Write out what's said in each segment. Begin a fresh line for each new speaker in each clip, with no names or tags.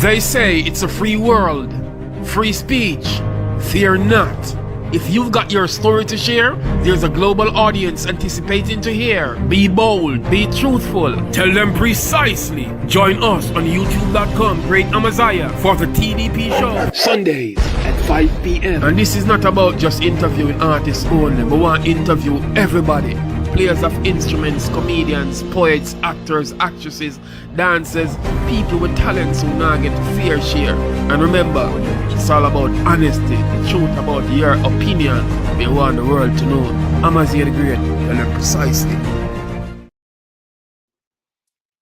They say it's a free world, free speech. Fear not. If you've got your story to share, there's a global audience anticipating to hear. Be bold, be truthful, tell them precisely. Join us on youtube.com, Great Amaziyah, for the TDP Show, Sundays at 5 p.m. And this is not about just interviewing artists only, but we want to interview everybody. Players of instruments, comedians, poets, actors, actresses, dancers, people with talents who now get fair share. And remember, it's all about honesty, the truth about your opinion. We want the world to know. Amaziyah The Great, tell them precisely.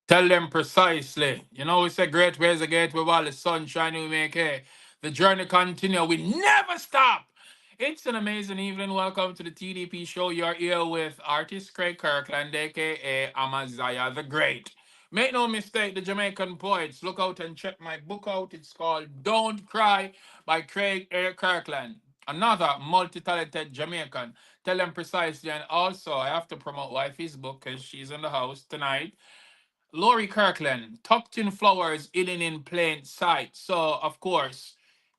Tell them precisely. You know, it's a great ways a gate with all the sunshine we make here. The journey continue. We never stop. It's an amazing evening. Welcome to the TDP Show. You're here with artist Craig Kirkland, aka Amaziyah The Great. Make no mistake, the Jamaican poets. Look out and check my book out. It's called Don't Cry by Craig Kirkland. Another multi-talented Jamaican. Tell them precisely. And also, I have to promote wifey's book because she's in the house tonight. Lori Kirkland, Tucked in Flowers, Hidden in Plain Sight. So, of course,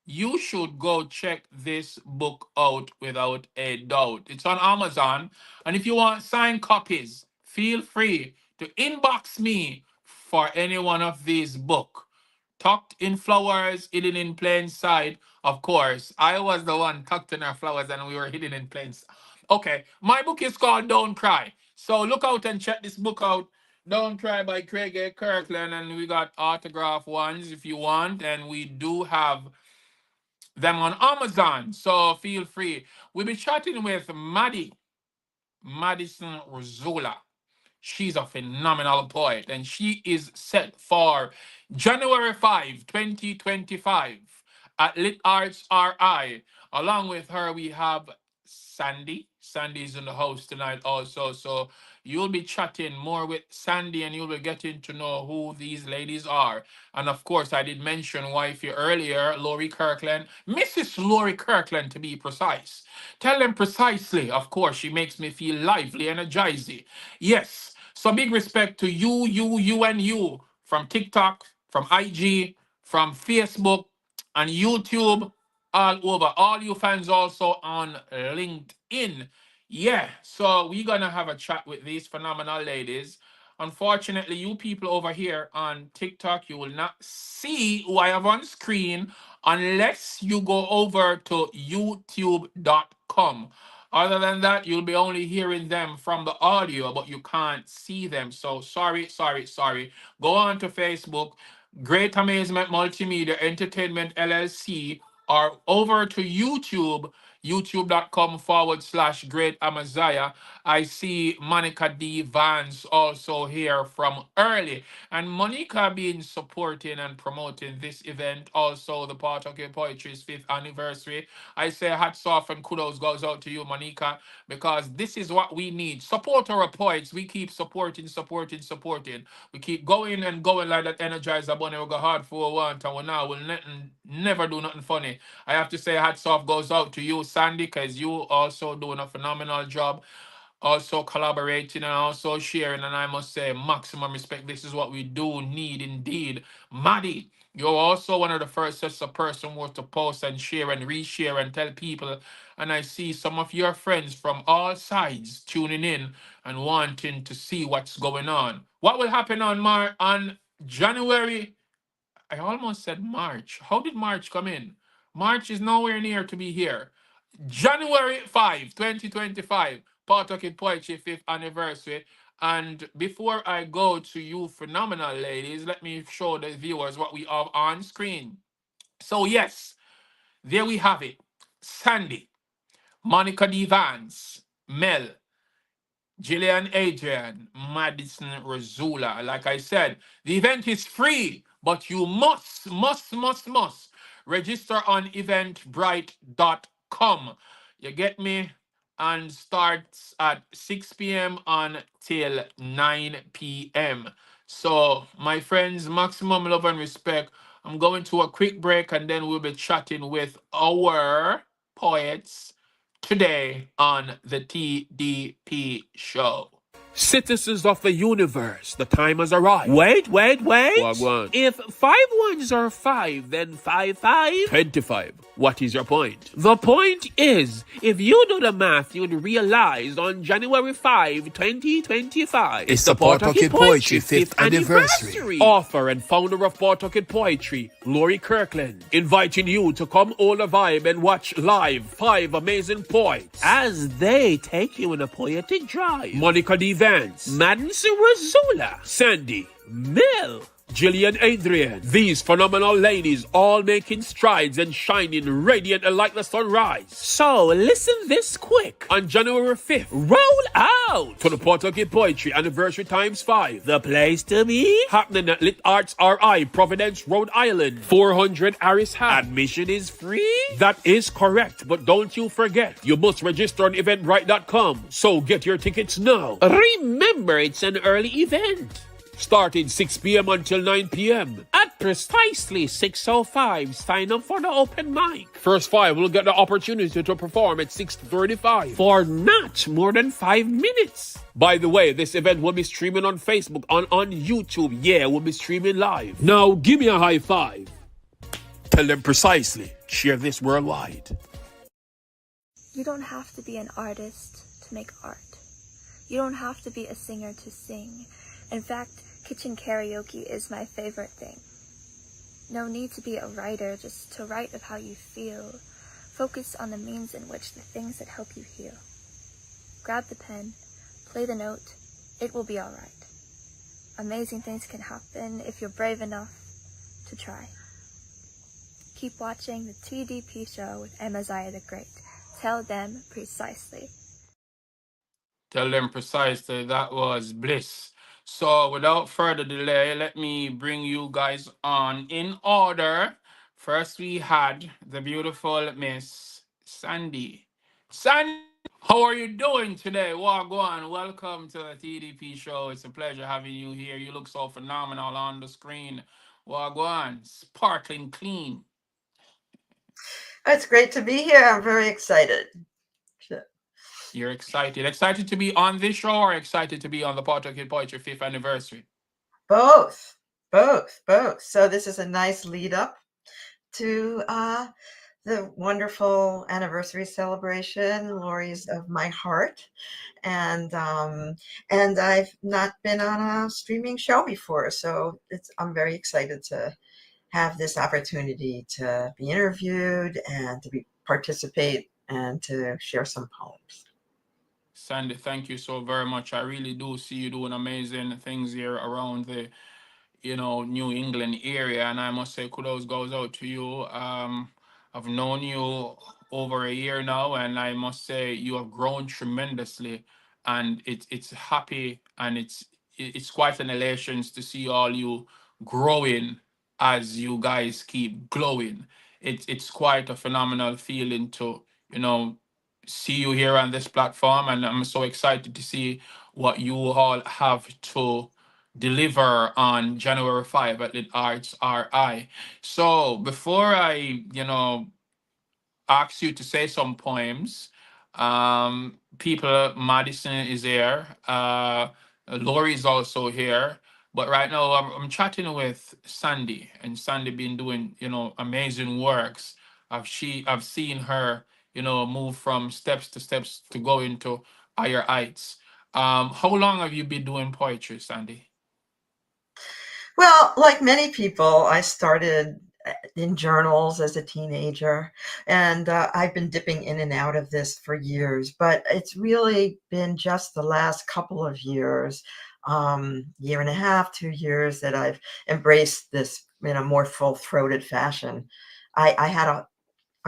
you should go check this book out without a doubt. It's on Amazon. And if you want signed copies, feel free to inbox me for any one of these books. Tucked in Flowers, Hidden in Plain Sight. Of course, I was the one tucked in our flowers and we were hidden in plain sight. Okay, my book is called Don't Cry. So look out and check this book out. Don't Cry by Craig A. Kirkland, and we got autograph ones if you want, and we do have them on Amazon. So feel free. We'll be chatting with Madison Ruszala. She's a phenomenal poet, and she is set for January 5, 2025 at Lit Arts RI. Along with her, we have Sandy. Sandy is in the house tonight also. So you'll be chatting more with Sandy and you'll be getting to know who these ladies are. And of course, I did mention wifey earlier, Lori Kirkland, Mrs. Lori Kirkland to be precise. Tell them precisely, of course, she makes me feel lively, energizing. Yes, so big respect to you, and you from TikTok, from IG, from Facebook, and YouTube, all over. All you fans also on LinkedIn. Yeah, so we're gonna have a chat with these phenomenal ladies. Unfortunately, you people over here on TikTok, you will not see who I have on screen unless you go over to youtube.com. Other than that, you'll be only hearing them from the audio, but you can't see them. So sorry. Go on to Facebook, Great Amazement Multimedia Entertainment LLC, or over to YouTube, youtube.com/Great Amaziyah. I see Monica D. Vance also here from early. And Monica been supporting and promoting this event, also the Pawtucket Poetry's 5th anniversary. I say hats off and kudos goes out to you, Monica, because this is what we need. Support our poets. We keep supporting. We keep going and going like that Energizer Bunny. We go hard for one and we now will never do nothing funny. I have to say hats off goes out to you, Sandy, because you also doing a phenomenal job, also collaborating and also sharing. And I must say, maximum respect. This is what we do need indeed. Maddie, you're also one of the first such a person who to post and share and reshare and tell people. And I see some of your friends from all sides tuning in and wanting to see what's going on. What will happen on January? I almost said March. How did March come in? March is nowhere near to be here. January 5, 2025, Pawtucket Poetry 5th anniversary. And before I go to you phenomenal ladies, let me show the viewers what we have on screen. So yes, there we have it. Sandy, Monica D. Vance, Mel, Jillian Adrian, Madison Ruszala. Like I said, the event is free, but you must register on eventbrite.com. You get me? And starts at 6 p.m. until 9 p.m. So, my friends, maximum love and respect. I'm going to a quick break and then we'll be chatting with our poets today on the TDP Show.
Citizens of the universe, the time has arrived.
Wait.
Wagwan.
If 5 1s are 5, then 5 5.
25. What is your point?
The point is, if you do the math, you'd realize on January 5, 2025,
It's the Pawtucket Poetry 5th anniversary. Author and founder of Pawtucket Poetry, Lori Kirkland, inviting you to come hold a vibe and watch live 5 amazing poets.
As they take you on a poetic drive.
Monica D. Vance,
Madison Ruszala,
Sandy,
Mill,
Jillian Abriena. These phenomenal ladies all making strides and shining radiant like the sunrise.
So listen this quick.
On January 5th,
Roll out
to the Pawtucket Poetry Anniversary ×5.
the place to be.
Happening at Lit Arts RI, Providence, Rhode Island. 400 Harris Hat.
Admission is free.
That is correct, but don't you forget, you must register on EVENTBRITE.com. So get your tickets now.
Remember, it's an early event.
Starting 6 p.m. until 9 p.m.
At precisely 6:05, sign up for the open mic.
First 5 will get the opportunity to perform at 6:35.
For not more than 5 minutes.
By the way, this event will be streaming on Facebook and on YouTube. Yeah, we'll be streaming live. Now, give me a high five. Tell them precisely. Share this worldwide.
You don't have to be an artist to make art. You don't have to be a singer to sing. In fact, kitchen karaoke is my favorite thing. No need to be a writer just to write of how you feel. Focus on the means in which the things that help you heal. Grab the pen, play the note, it will be alright. Amazing things can happen if you're brave enough to try. Keep watching the TDP Show with Amaziyah The Great. Tell them precisely.
Tell them precisely. That was bliss. So without further delay, let me bring you guys on in order. First, we had the beautiful Miss Sandy. Sandy, how are you doing today? Wagwan, welcome to the TDP Show. It's a pleasure having you here. You look so phenomenal on the screen. Wagwan, sparkling clean.
It's great to be here. I'm very excited.
You're excited. Excited to be on this show or excited to be on the Pawtucket Poetry 5th anniversary?
Both. So this is a nice lead up to the wonderful anniversary celebration, Lori's of my heart. And I've not been on a streaming show before, so I'm very excited to have this opportunity to be interviewed and to participate and to share some poems.
Sandy, thank you so very much. I really do see you doing amazing things here around the, New England area. And I must say, kudos goes out to you. I've known you over a year now, and I must say you have grown tremendously. And it's happy, and it's quite an elation to see all you growing as you guys keep glowing. It's quite a phenomenal feeling to, see you here on this platform, and I'm so excited to see what you all have to deliver on January 5 at Lit Arts RI. So before I, ask you to say some poems, Madison is here, Lori is also here, but right now I'm chatting with Sandy, and Sandy been doing, amazing works. I've seen her, move from steps to go into higher heights. How long have you been doing poetry, Sandy?
Well, like many people, I started in journals as a teenager, and I've been dipping in and out of this for years, but it's really been just the last couple of years, year and a half, 2 years, that I've embraced this in a more full-throated fashion. I had a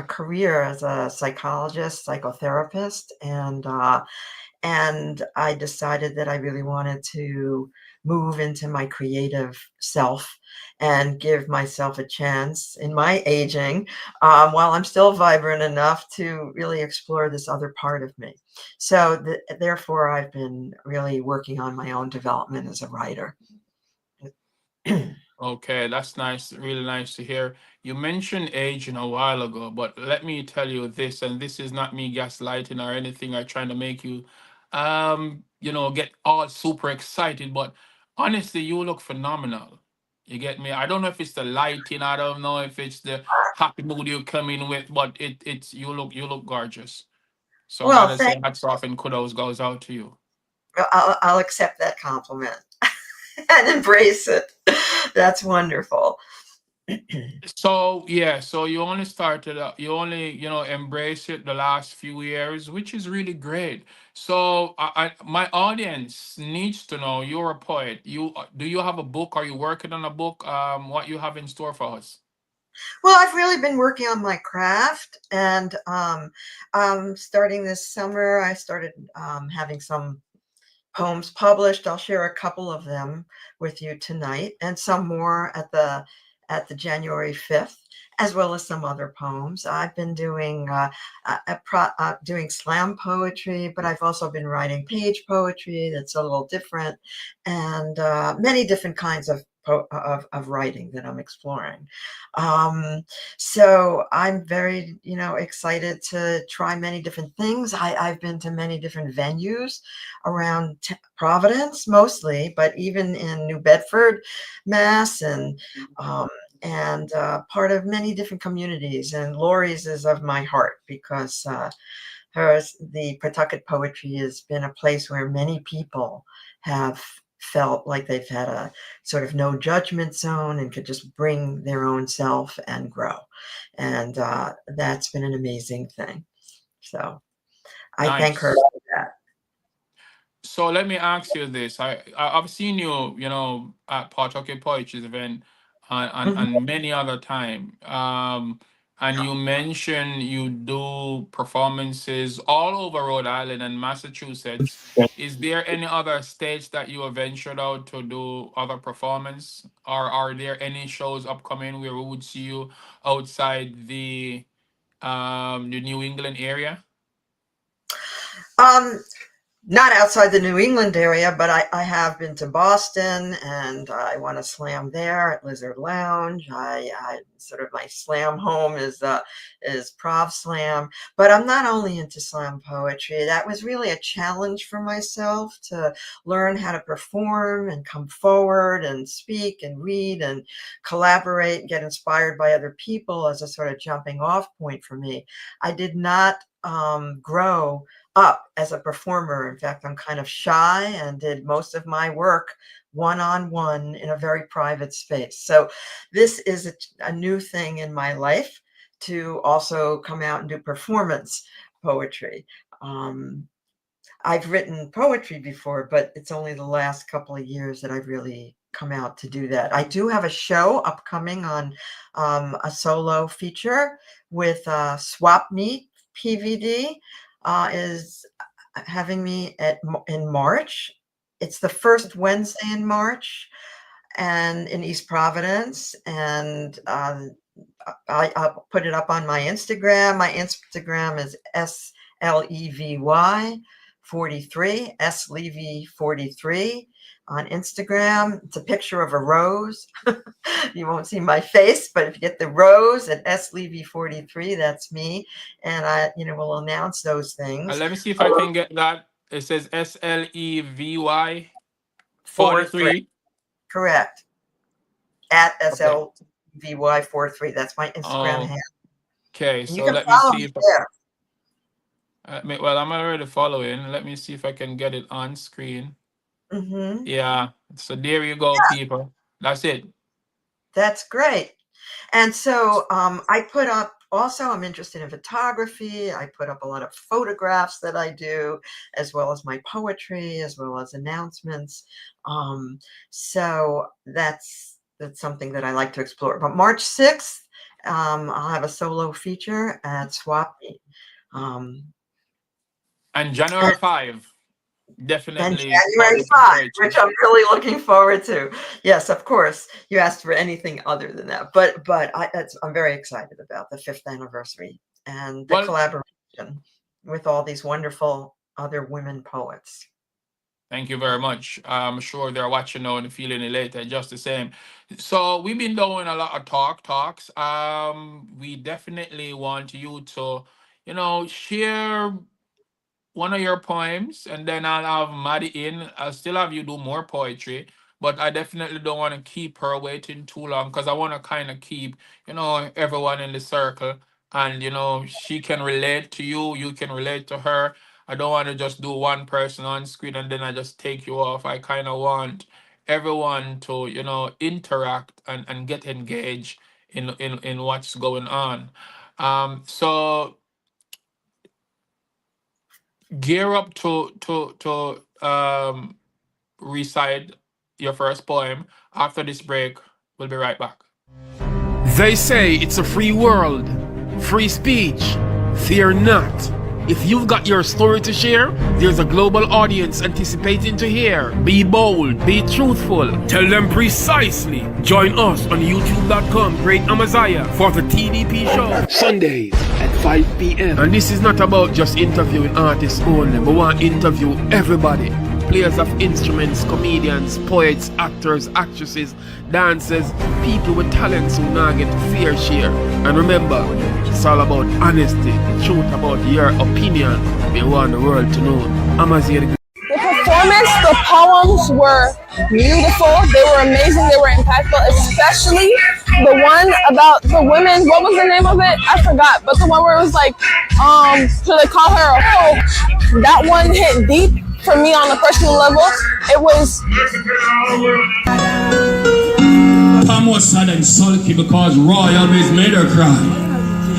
career as a psychologist, psychotherapist, and I decided that I really wanted to move into my creative self and give myself a chance in my aging, while I'm still vibrant enough to really explore this other part of me. So therefore, I've been really working on my own development as a writer.
Okay, that's nice, really nice to hear. You mentioned aging a while ago, but let me tell you this, and this is not me gaslighting or anything or trying to make you get all super excited. But honestly, you look phenomenal. You get me? I don't know if it's the lighting. I don't know if it's the happy mood you come in with, but it's you look gorgeous. So I
Well,
gotta say hats off and kudos goes out to you.
I'll accept that compliment and embrace it. That's wonderful.
So yeah, so you only started you only embrace it the last few years, which is really great. So my audience needs to know you're a poet. Do you have a book? Are you working on a book? What you have in store for us?
Well, I've really been working on my craft, and starting this summer, I started having some poems published. I'll share a couple of them with you tonight, and some more at the January 5th, as well as some other poems. I've been doing slam poetry, but I've also been writing page poetry that's a little different, and many different kinds of writing that I'm exploring. So I'm very, excited to try many different things. I've been to many different venues around Providence mostly, but even in New Bedford, Mass, and part of many different communities. And Lori's is of my heart because the Pawtucket Poetry has been a place where many people have felt like they've had a sort of no judgment zone and could just bring their own self and grow. And that's been an amazing thing. So I thank her
Nice.
for that.
So let me ask you this. I've seen you, at Pawtucket Poetry's event
Mhm.
and many other time. And you mentioned you do performances all over Rhode Island and Massachusetts. Is there any other states that you have ventured out to do other performance? Or are there any shows upcoming where we would see you outside the New England area?
Um, Not outside the New England area, but I have been to Boston, and I won a slam there at Lizard Lounge. I sort of my slam home is Prov Slam, but I'm not only into slam poetry. That was really a challenge for myself to learn how to perform and come forward and speak and read and collaborate and get inspired by other people as a sort of jumping off point for me. I did not grow up as a performer. In fact, I'm kind of shy and did most of my work one-on-one in a very private space. So this is a new thing in my life to also come out and do performance poetry. Um, I've written poetry before, but it's only the last couple of years that I've really come out to do that. I do have a show upcoming on a solo feature with Swap Meet PVD is having me in March. It's the first Wednesday in March and in East Providence. And I'll put it up on my Instagram. My Instagram is SLEVY 43, SLEVY 43 on Instagram. It's a picture of a rose. You won't see my face, but if you get the rose at SLEVY 43, that's me. And I, will announce those things.
Let me see if I can get that. It says SLEVY
43,
43.
correct. At
Okay.
SLVY 43. That's my Instagram handle.
Okay,
And you
so
can
let me
follow
see
me
if
there.
well, I'm already following. Let me see if I can get it on screen.
Hmm.
Yeah. So there you go, people. That's it.
That's great. And so I put up also, I'm interested in photography. I put up a lot of photographs that I do, as well as my poetry, as well as announcements. So that's something that I like to explore. But March 6th, I'll have a solo feature at Swap Meet. Um,
And January 5,
and
definitely
January
Pawtucket
5,
Poetry.
which I'm really looking forward to. Yes, of course. You asked for anything other than that, but I'm very excited about the 5th anniversary and the
Well,
collaboration with all these wonderful other women poets.
thank you very much. I'm sure they're watching now and feeling elated just the same. So we've been doing a lot of talks. We definitely want you to, share one of your poems, and then I'll have Maddie in. I'll still have you do more poetry, but I definitely don't want to keep her waiting too long because I want to kind of keep, everyone in the circle, and she can relate to you, you can relate to her. I don't want to just do one person on screen and then I just take you off. I kind of want everyone to, interact and get engaged in what's going on. So gear up to recite your first poem. After this break, we'll be right back.
They say it's a free world, free speech. Fear not. If you've got your story to share, there's a global audience anticipating to hear. Be bold, be truthful. Tell them precisely. Join us on youtube.com, Great Amaziyah, for the TDP Show. Sundays at 5 p.m. And this is not about just interviewing artists only, but we want to interview everybody. Players of instruments, comedians, poets, actors, actresses, dancers, people with talents who now get fair share. And remember, it's all about honesty, the truth about your opinion. We want the world to know. Amaziyah The Great.
The performance, the poems were beautiful. They were amazing. They were impactful, especially the one about the women. What was the name of it? I forgot. But the one where it was like, so they call her a hoe. That one hit deep for me on a personal level. It was.
Pam was sad and sulky because Roy always made her cry.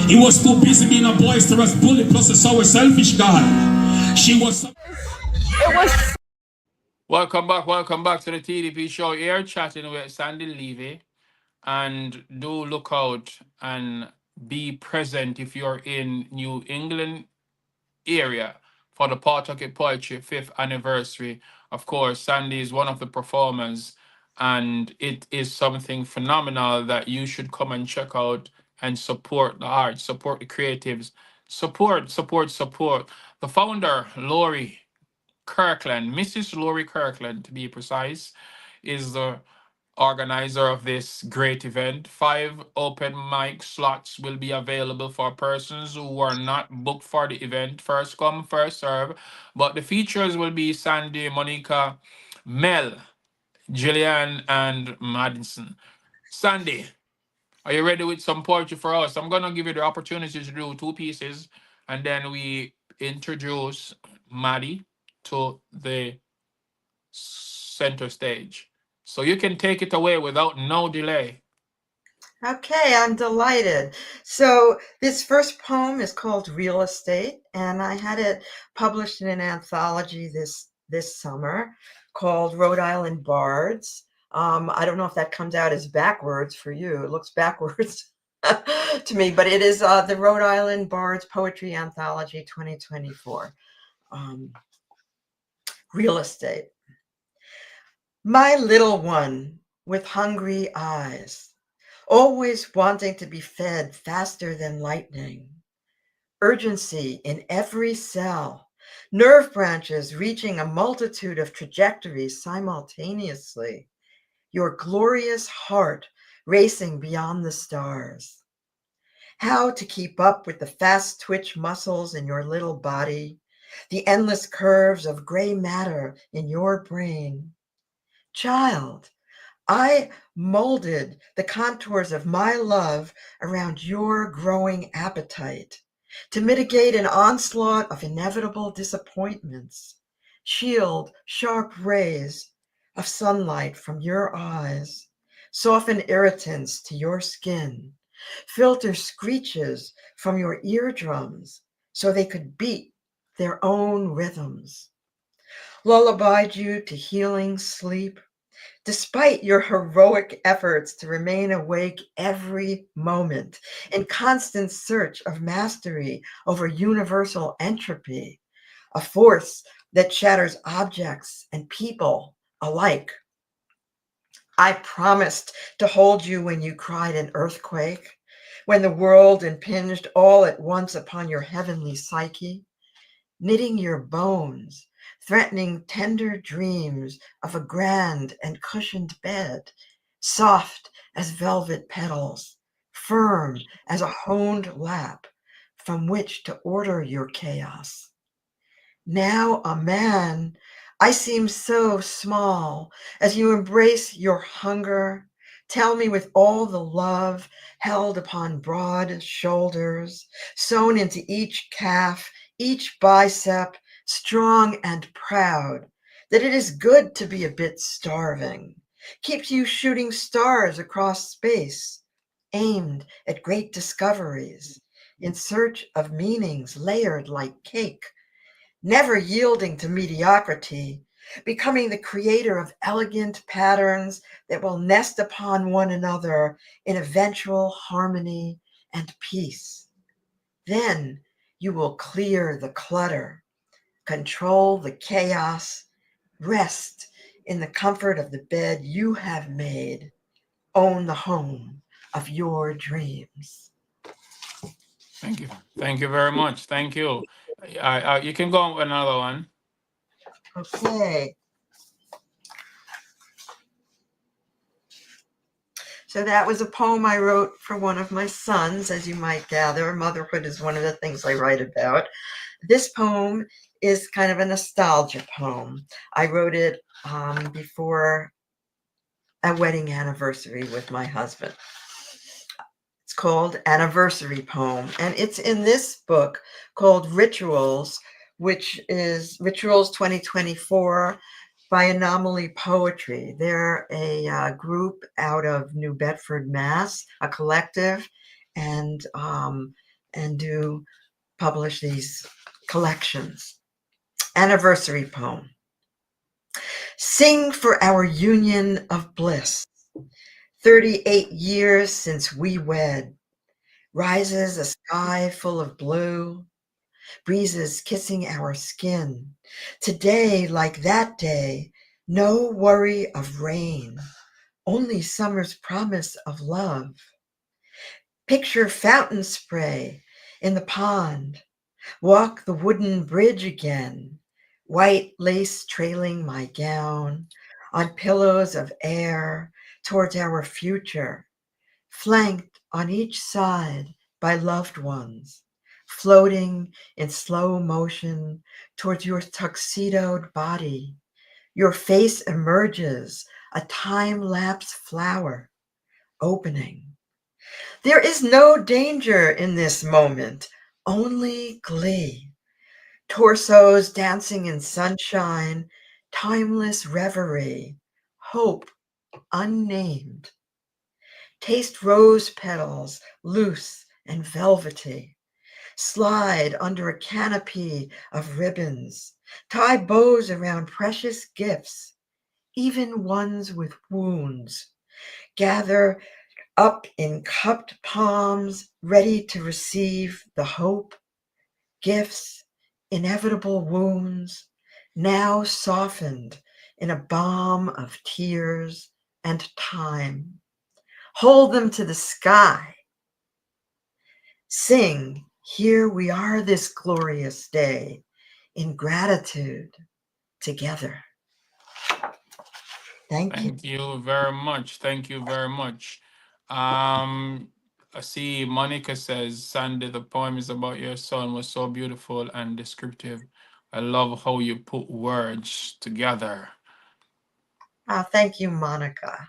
He was too busy being a boisterous bully plus a sour selfish guy. She was.
It was.
Welcome back to the TDP Show. Here chatting with Sandy Levy. And do look out and be present if you're in New England area for the Pawtucket Poetry 5th anniversary. Of course, Sandy is one of the performers, and it is something phenomenal that you should come and check out and support the arts, support the creatives, support. The founder, Lori Kirkland, Mrs. Lori Kirkland to be precise, is the organizer of this great event. 5 open mic slots will be available for persons who are not booked for the event. First come, first serve. But the features will be Sandy, Monica, Mel, Jillian, and Madison. Sandy, are you ready with some poetry for us? I'm going to give you the opportunity to do 2 pieces, and then we introduce Maddie to the center stage. So you can take it away without no delay.
Okay, I'm delighted. So this first poem is called Real Estate, and I had it published in an anthology this summer called Rhode Island Bards. I don't know if that comes out as backwards for you. It looks backwards to me, but it is the Rhode Island Bards Poetry Anthology 2024. Real Estate. My little one with hungry eyes, always wanting to be fed faster than lightning. Urgency in every cell, nerve branches reaching a multitude of trajectories simultaneously. Your glorious heart racing beyond the stars. How to keep up with the fast twitch muscles in your little body, the endless curves of gray matter in your brain. Child, I molded the contours of my love around your growing appetite to mitigate an onslaught of inevitable disappointments, shield sharp rays of sunlight from your eyes, soften irritants to your skin, filter screeches from your eardrums so they could beat their own rhythms, lullabied you to healing sleep, despite your heroic efforts to remain awake every moment in constant search of mastery over universal entropy, a force that shatters objects and people alike. I promised to hold you when you cried an earthquake, when the world impinged all at once upon your heavenly psyche, knitting your bones, threatening tender dreams of a grand and cushioned bed, soft as velvet petals, firm as a honed lap from which to order your chaos. Now a man, I seem so small as you embrace your hunger. Tell me with all the love held upon broad shoulders, sewn into each calf, each bicep, strong and proud, that it is good to be a bit starving. Keeps you shooting stars across space, aimed at great discoveries, in search of meanings layered like cake, never yielding to mediocrity, becoming the creator of elegant patterns that will nest upon one another in eventual harmony and peace. Then you will clear the clutter, control the chaos, rest in the comfort of the bed you have made, own the home of your dreams.
Thank you. Thank you very much. Thank you. You can go on with another one.
Okay. So that was a poem I wrote for one of my sons, as you might gather. Motherhood is one of the things I write about. This poem is kind of a nostalgia poem. I wrote it before a wedding anniversary with my husband. It's called Anniversary Poem, and it's in this book called Rituals, which is Rituals 2024 by Anomaly Poetry. They're a group out of New Bedford, Mass, a collective, and do publish these collections. Anniversary Poem. Sing for our union of bliss. 38 years since we wed. Rises a sky full of blue, breezes kissing our skin. Today, like that day, no worry of rain, only summer's promise of love. Picture fountain spray in the pond, walk the wooden bridge again, white lace trailing my gown, on pillows of air towards our future, flanked on each side by loved ones, floating in slow motion towards your tuxedoed body. Your face emerges, a time-lapse flower, opening. There is no danger in this moment, only glee. Torsos dancing in sunshine, timeless reverie, hope unnamed. Taste rose petals, loose and velvety. Slide under a canopy of ribbons. Tie bows around precious gifts, even ones with wounds. Gather up in cupped palms, ready to receive the hope, gifts, inevitable wounds, now softened in a balm of tears and time. Hold them to the sky. Sing, here we are this glorious day, in gratitude together. Thank you.
Thank you very much. Thank you very much. I see Monica says, Sandy, the poem is about your son was so beautiful and descriptive. I love how you put words together.
Thank you, Monica.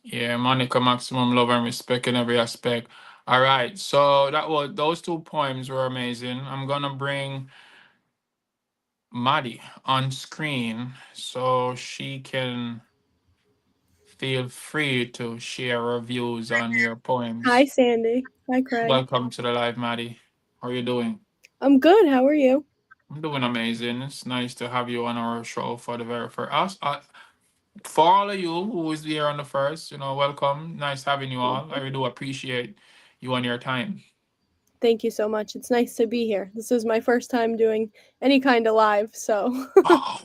Yeah, Monica, maximum love and respect in every aspect. All right, so those two poems were amazing. I'm gonna bring Maddie on screen so she can feel free to share her views on your poems.
Hi, Sandy. Hi, Craig.
Welcome to the live, Maddie. How are you doing?
I'm good. How are you?
I'm doing amazing. It's nice to have you on our show for the very first. For all of you who is here on the first, welcome. Nice having you all. I really do appreciate you and your time.
Thank you so much. It's nice to be here. This is my first time doing any kind of live, so.
Oh,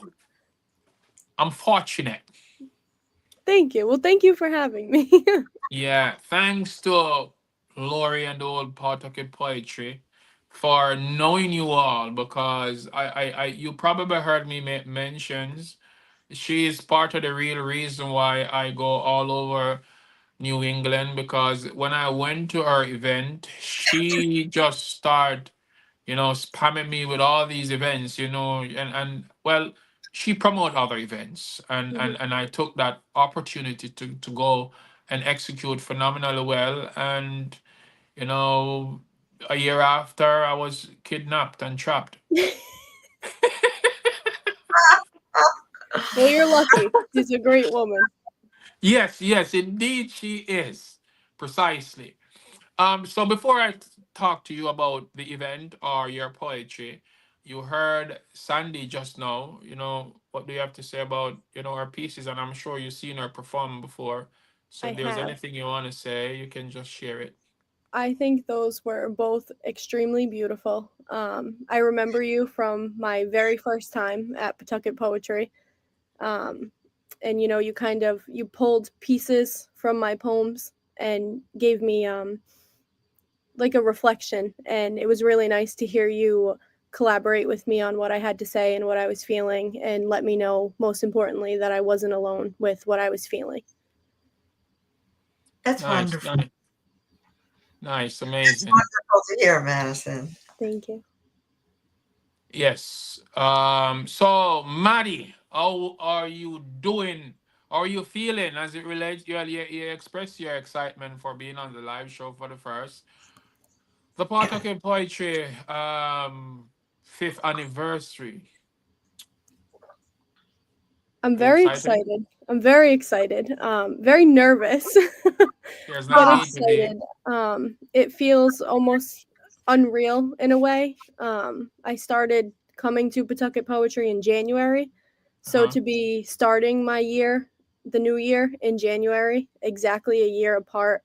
I'm fortunate.
Thank you. Well, thank you for having me.
Yeah, thanks to Lori and the old Pawtucket Poetry for knowing you all, because you probably heard me make mentions. She is part of the real reason why I go all over New England, because when I went to her event, she just started spamming me with all these events, and well, she promote other events, and I took that opportunity to go and execute phenomenally well, and a year after I was kidnapped and trapped.
Well, you're lucky. She's a great woman.
Yes, yes, indeed she is. Precisely. So before I talk to you about the event or your poetry, you heard Sandy just now. What do you have to say about, her pieces? And I'm sure you've seen her perform before. So
I
if there's
have.
anything you want to say, you can just share it.
I think those were both extremely beautiful. I remember you from my very first time at Pawtucket Poetry. Um, and you pulled pieces from my poems and gave me like a reflection, and it was really nice to hear you collaborate with me on what I had to say and what I was feeling, and let me know, most importantly, that I wasn't alone with what I was feeling.
That's
Nice,
wonderful.
nice, nice,
It's
amazing.
wonderful to hear, Madison.
Thank you.
Yes. So Maddie, how are you doing? How are you feeling as it relates? You express your excitement for being on the live show for the first. The Pawtucket Poetry fifth anniversary.
I'm
Are you
very
excited?
excited. I'm very excited. Very nervous,
There's no
but
need to be.
excited. It feels almost unreal in a way. I started coming to Pawtucket Poetry in January, so
Uh-huh.
to be starting my year, the new year, in January, exactly a year apart,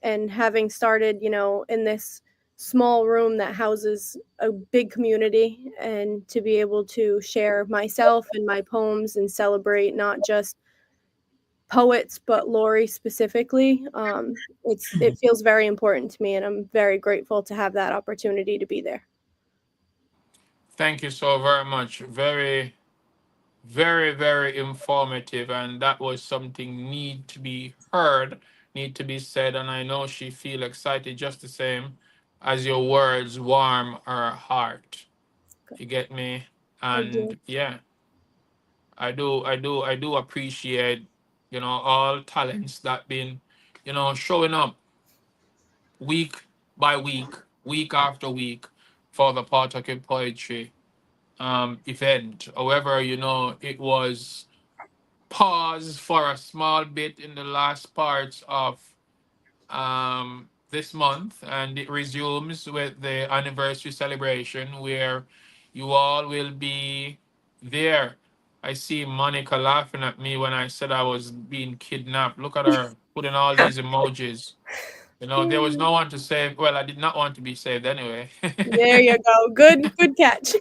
and having started, in this small room that houses a big community, and to be able to share myself and my poems and celebrate not just poets but Lori specifically. It feels very important to me, and I'm very grateful to have that opportunity to be there.
Thank you so very much. Very, very, very informative, and that was something need to be heard, need to be said, and I know she feel excited just the same as your words warm her heart. You get me?
I
And
do.
yeah, I do appreciate, all talents that been, showing up week by week after week for the Pawtucket Poetry event. However, it was paused for a small bit in the last parts of this month, and it resumes with the anniversary celebration where you all will be there. I see Monica laughing at me when I said I was being kidnapped. Look at her putting all these emojis. There was no one to save. Well, I did not want to be saved anyway.
There you go. Good catch.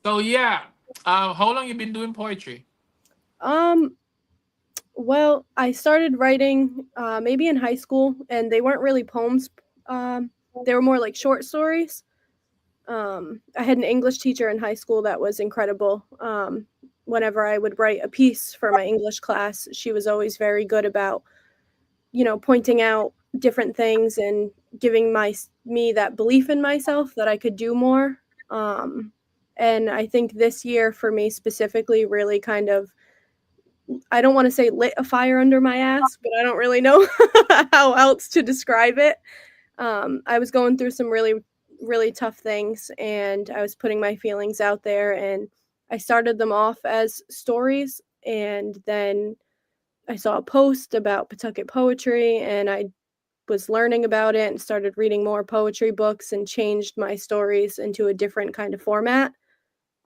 So yeah, how long you been doing poetry?
um Well, I started writing maybe in high school, and they weren't really poems. They were more like short stories. I had an English teacher in high school that was incredible. Whenever I would write a piece for my English class, she was always very good about, pointing out different things and giving me that belief in myself that I could do more. Um, and I think this year for me specifically really kind of, I don't want to say lit a fire under my ass, but I don't really know how else to describe it. I was going through some really, really tough things, and I was putting my feelings out there, and I started them off as stories, and then I saw a post about Pawtucket poetry, and I was learning about it and started reading more poetry books and changed my stories into a different kind of format,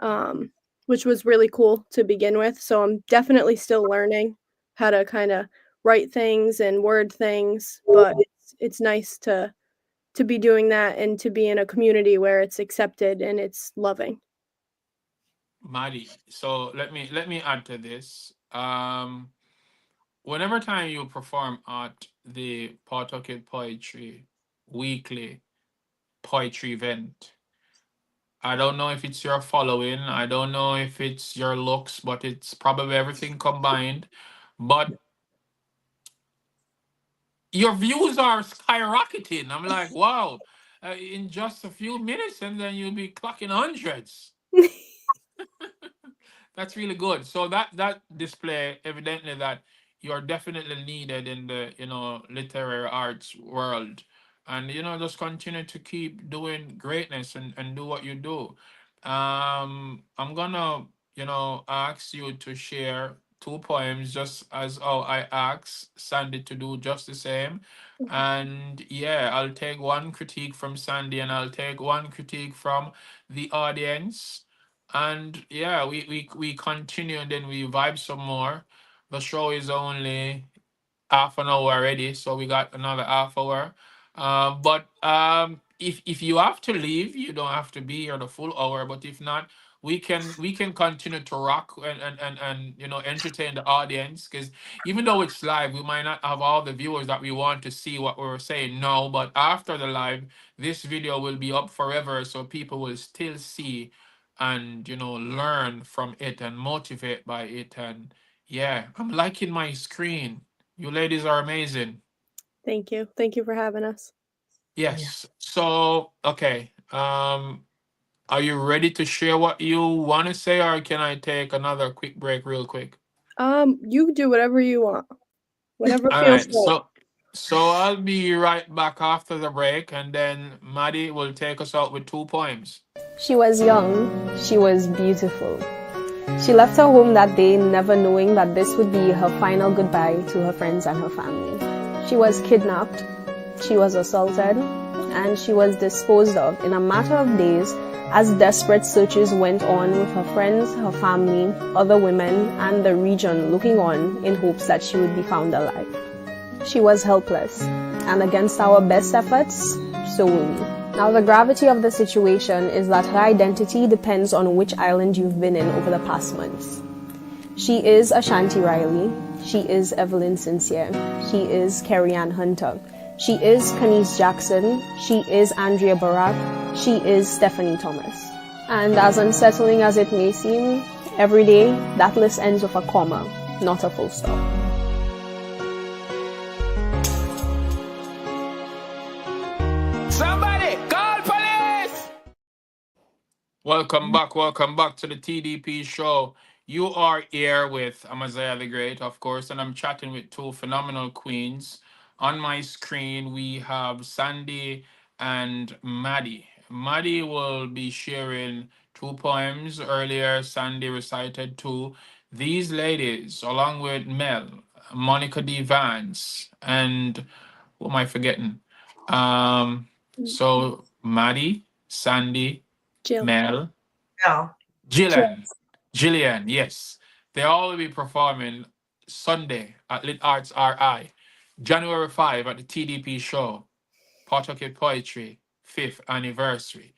um, which was really cool to begin with. So I'm definitely still learning how to kind of write things and word things, but it's nice to be doing that and to be in a community where it's accepted and it's loving.
Maddie. So let me add to this. Whenever time you perform at the Pawtucket Poetry weekly poetry event, I don't know if it's your following, I don't know if it's your looks, but it's probably everything combined. But your views are skyrocketing. I'm like, wow. in just a few minutes, and then you'll be clocking hundreds. That's really good. So that display evidently that you're definitely needed in the literary arts world, and just continue to keep doing greatness and do what you do. I'm gonna ask you to share two poems, just as how I asked Sandy to do just the same. And yeah, I'll take one critique from Sandy, and I'll take one critique from the audience, and yeah, we continue and then we vibe some more. The show is only half an hour already, so we got another half hour. But if you have to leave, you don't have to be here the full hour. But if not, we can continue to rock and entertain the audience, because even though it's live, we might not have all the viewers that we want to see what we're saying now. But after the live, this video will be up forever, so people will still see and learn from it and motivate by it. And yeah, I'm liking my screen. You ladies are amazing.
Thank you. Thank you for having us.
Yeah.
Yes. So, okay. Are you ready to share what you want to say, or can I take another quick break real quick?
You do whatever you want. Whatever
All
feels
right.
right.
So I'll be right back after the break, and then Maddie will take us out with two poems.
She was young, she was beautiful. She left her home that day never knowing that this would be her final goodbye to her friends and her family. She was kidnapped, she was assaulted, and she was disposed of in a matter of days as desperate searches went on with her friends, her family, other women, and the region looking on in hopes that she would be found alive. She was helpless, and against our best efforts, so were we. Now, the gravity of the situation is that her identity depends on which island you've been in over the past months. She is Ashanti Riley. She is Evelyn Sincere. She is Carrie Ann Hunter. She is Kanice Jackson. She is Andrea Barak. She is Stephanie Thomas. And as unsettling as it may seem, every day that list ends with a comma, not a full stop.
Somebody call police! Welcome back to the TDP Show. You are here with Amaziyah The Great, of course, and I'm chatting with two phenomenal queens. On my screen, we have Sandy and Maddie. Maddie will be sharing two poems. Earlier, Sandy recited two. These ladies, along with Mel, Monica D. Vance, and who am I forgetting? So Maddie, Sandy,
Jill.
Mel,
Yeah.
Jillian, yes. They all will be performing Sunday at Lit Arts RI, January 5 at the TDP Show, Pawtucket Poetry 5th Anniversary.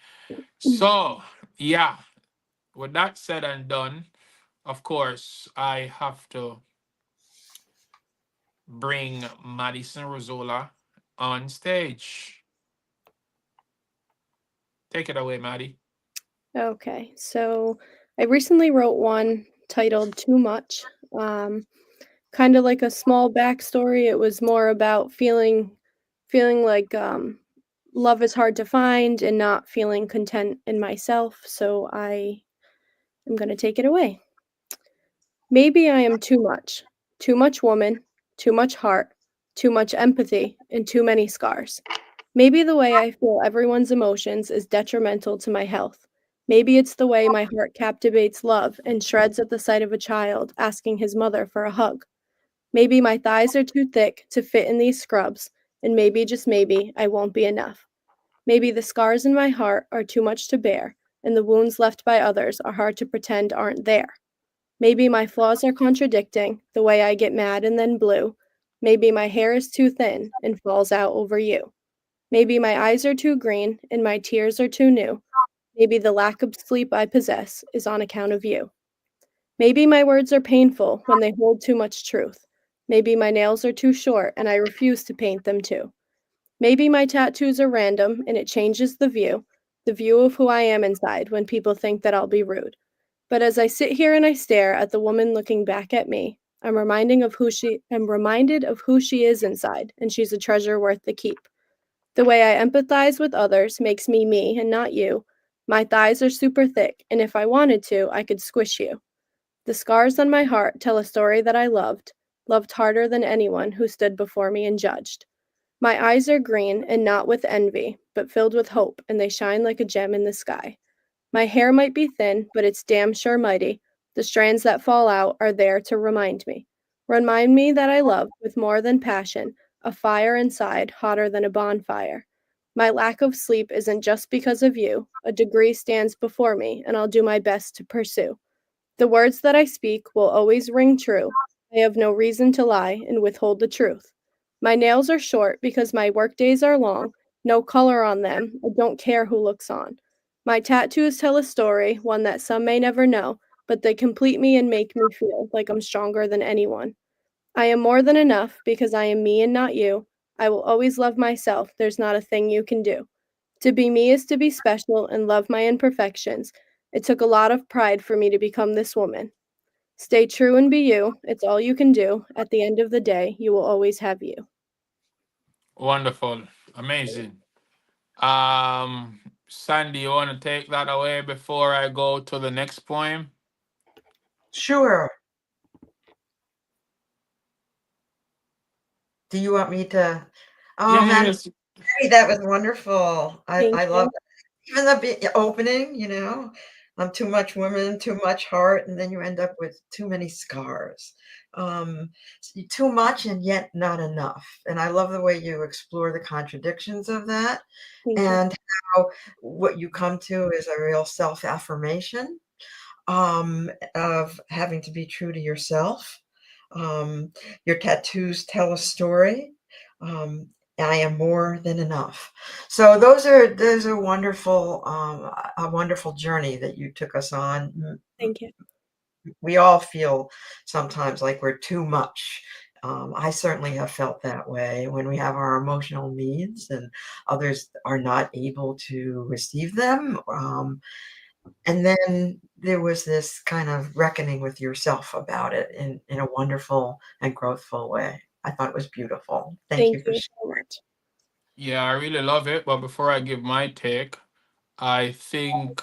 So, yeah, with that said and done, of course, I have to bring Madison Ruszala on stage. Take it away, Maddie.
Okay, so I recently wrote one titled Too Much. Kind of like a small backstory. It was more about feeling like love is hard to find and not feeling content in myself. So I am going to take it away. Maybe I am too much woman, too much heart, too much empathy, and too many scars. Maybe the way I feel everyone's emotions is detrimental to my health. Maybe it's the way my heart captivates love and shreds at the sight of a child asking his mother for a hug. Maybe my thighs are too thick to fit in these scrubs, and maybe, just maybe, I won't be enough. Maybe the scars in my heart are too much to bear, and the wounds left by others are hard to pretend aren't there. Maybe my flaws are contradicting, the way I get mad and then blue. Maybe my hair is too thin and falls out over you. Maybe my eyes are too green and my tears are too new. Maybe the lack of sleep I possess is on account of you. Maybe my words are painful when they hold too much truth. Maybe my nails are too short and I refuse to paint them too. Maybe my tattoos are random and it changes the view of who I am inside when people think that I'll be rude. But as I sit here and I stare at the woman looking back at me, I'm reminded of who she is inside, and she's a treasure worth the keep.
The way I empathize with others makes me me and not you. My thighs are super thick, and if I wanted to, I could squish you. The scars on my heart tell a story that I loved harder than anyone who stood before me and judged. My eyes are green and not with envy, but filled with hope, and they shine like a gem in the sky. My hair might be thin, but it's damn sure mighty. The strands that fall out are there to remind me. Remind me that I love with more than passion, a fire inside hotter than a bonfire. My lack of sleep isn't just because of you. A degree stands before me, and I'll do my best to pursue. The words that I speak will always ring true. I have no reason to lie and withhold the truth. My nails are short because my work days are long. No color on them. I don't care who looks on. My tattoos tell a story, one that some may never know, but they complete me and make me feel like I'm stronger than anyone. I am more than enough because I am me and not you. I will always love myself. There's not a thing you can do. To be me is to be special and love my imperfections. It took a lot of pride for me to become this woman. Stay true and be you. It's all you can do. At the end of the day, you will always have you.
Wonderful. Amazing. Sandy, you want to take that away before I go to the next poem?
Sure. Do you want me to? Oh, man,
Yes.
that was wonderful.
Thank
I love
you.
it. Even the opening, too much woman, too much heart, and then you end up with too many scars. Too much and yet not enough. And I love the way you explore the contradictions of that
Thank you.
and how what you come to is a real self-affirmation of having to be true to yourself. Your tattoos tell a story. I am more than enough. So those are wonderful, a wonderful journey that you took us on.
Thank you.
We all feel sometimes like we're too much. I certainly have felt that way when we have our emotional needs and others are not able to receive them. And then there was this kind of reckoning with yourself about it in a wonderful and growthful way. I thought it was beautiful. Thank
Thank
you for
you
sharing.
so much.
Yeah, I really love it. But before I give my take, I think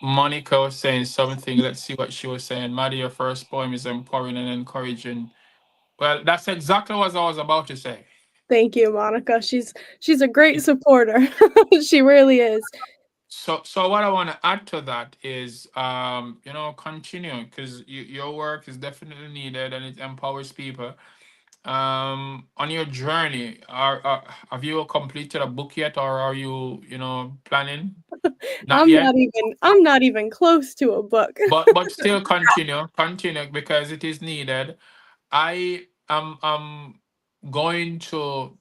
Monica was saying something. Let's see what she was saying. Maddie, your first poem is empowering and encouraging. Well, that's exactly what I was about to say.
Thank you, Monica. She's a great supporter. She really is.
So what I want to add to that is, continue because your work is definitely needed and it empowers people. On your journey, have you completed a book yet, or are you, planning? Not yet,
I'm not even close to a book.
but still continue because it is needed. I am going to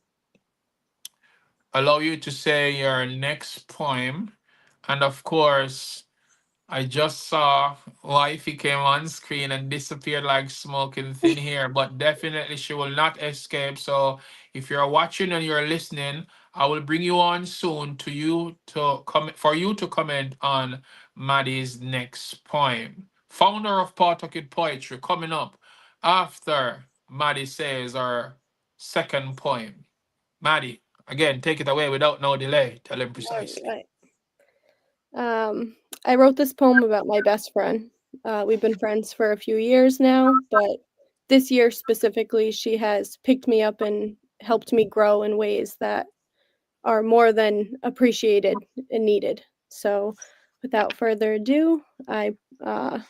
allow you to say your next poem, and of course, I just saw wifey came on screen and disappeared like smoke in thin air, but definitely she will not escape. So if you're watching and you're listening, I will bring you on soon for you to comment on Maddie's next poem. Founder of Pawtucket Poetry coming up after Maddie says our second poem. Maddie, again, take it away without no delay. Tell him precisely.
Right. I wrote this poem about my best friend. We've been friends for a few years now, but this year specifically, she has picked me up and helped me grow in ways that are more than appreciated and needed. So, without further ado, I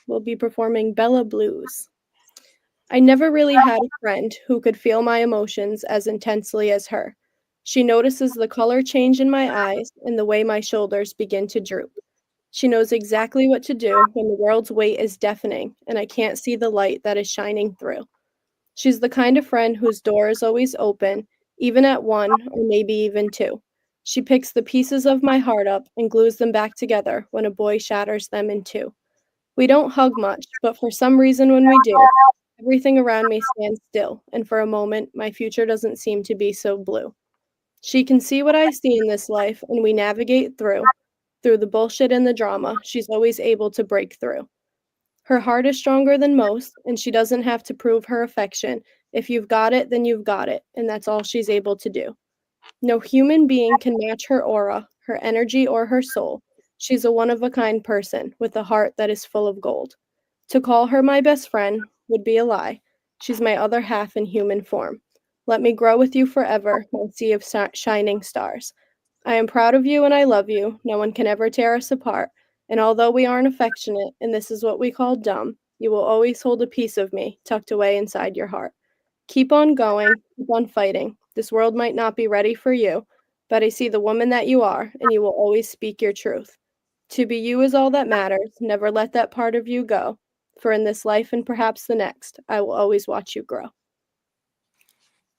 will be performing Bella Blues. I never really had a friend who could feel my emotions as intensely as her. She notices the color change in my eyes and the way my shoulders begin to droop. She knows exactly what to do when the world's weight is deafening and I can't see the light that is shining through. She's the kind of friend whose door is always open, even at 1 or maybe even 2. She picks the pieces of my heart up and glues them back together when a boy shatters them in 2. We don't hug much, but for some reason when we do, everything around me stands still, and for a moment, my future doesn't seem to be so blue. She can see what I see in this life, and we navigate through the bullshit and the drama. She's always able to break through. Her heart is stronger than most, and she doesn't have to prove her affection. If you've got it, then you've got it, and that's all she's able to do. No human being can match her aura, her energy, or her soul. She's a one-of-a-kind person with a heart that is full of gold. To call her my best friend would be a lie. She's my other half in human form. Let me grow with you forever, my sea of shining stars. I am proud of you and I love you. No one can ever tear us apart. And although we aren't affectionate, and this is what we call dumb, you will always hold a piece of me tucked away inside your heart. Keep on going, keep on fighting. This world might not be ready for you, but I see the woman that you are, and you will always speak your truth. To be you is all that matters. Never let that part of you go. For in this life and perhaps the next, I will always watch you grow.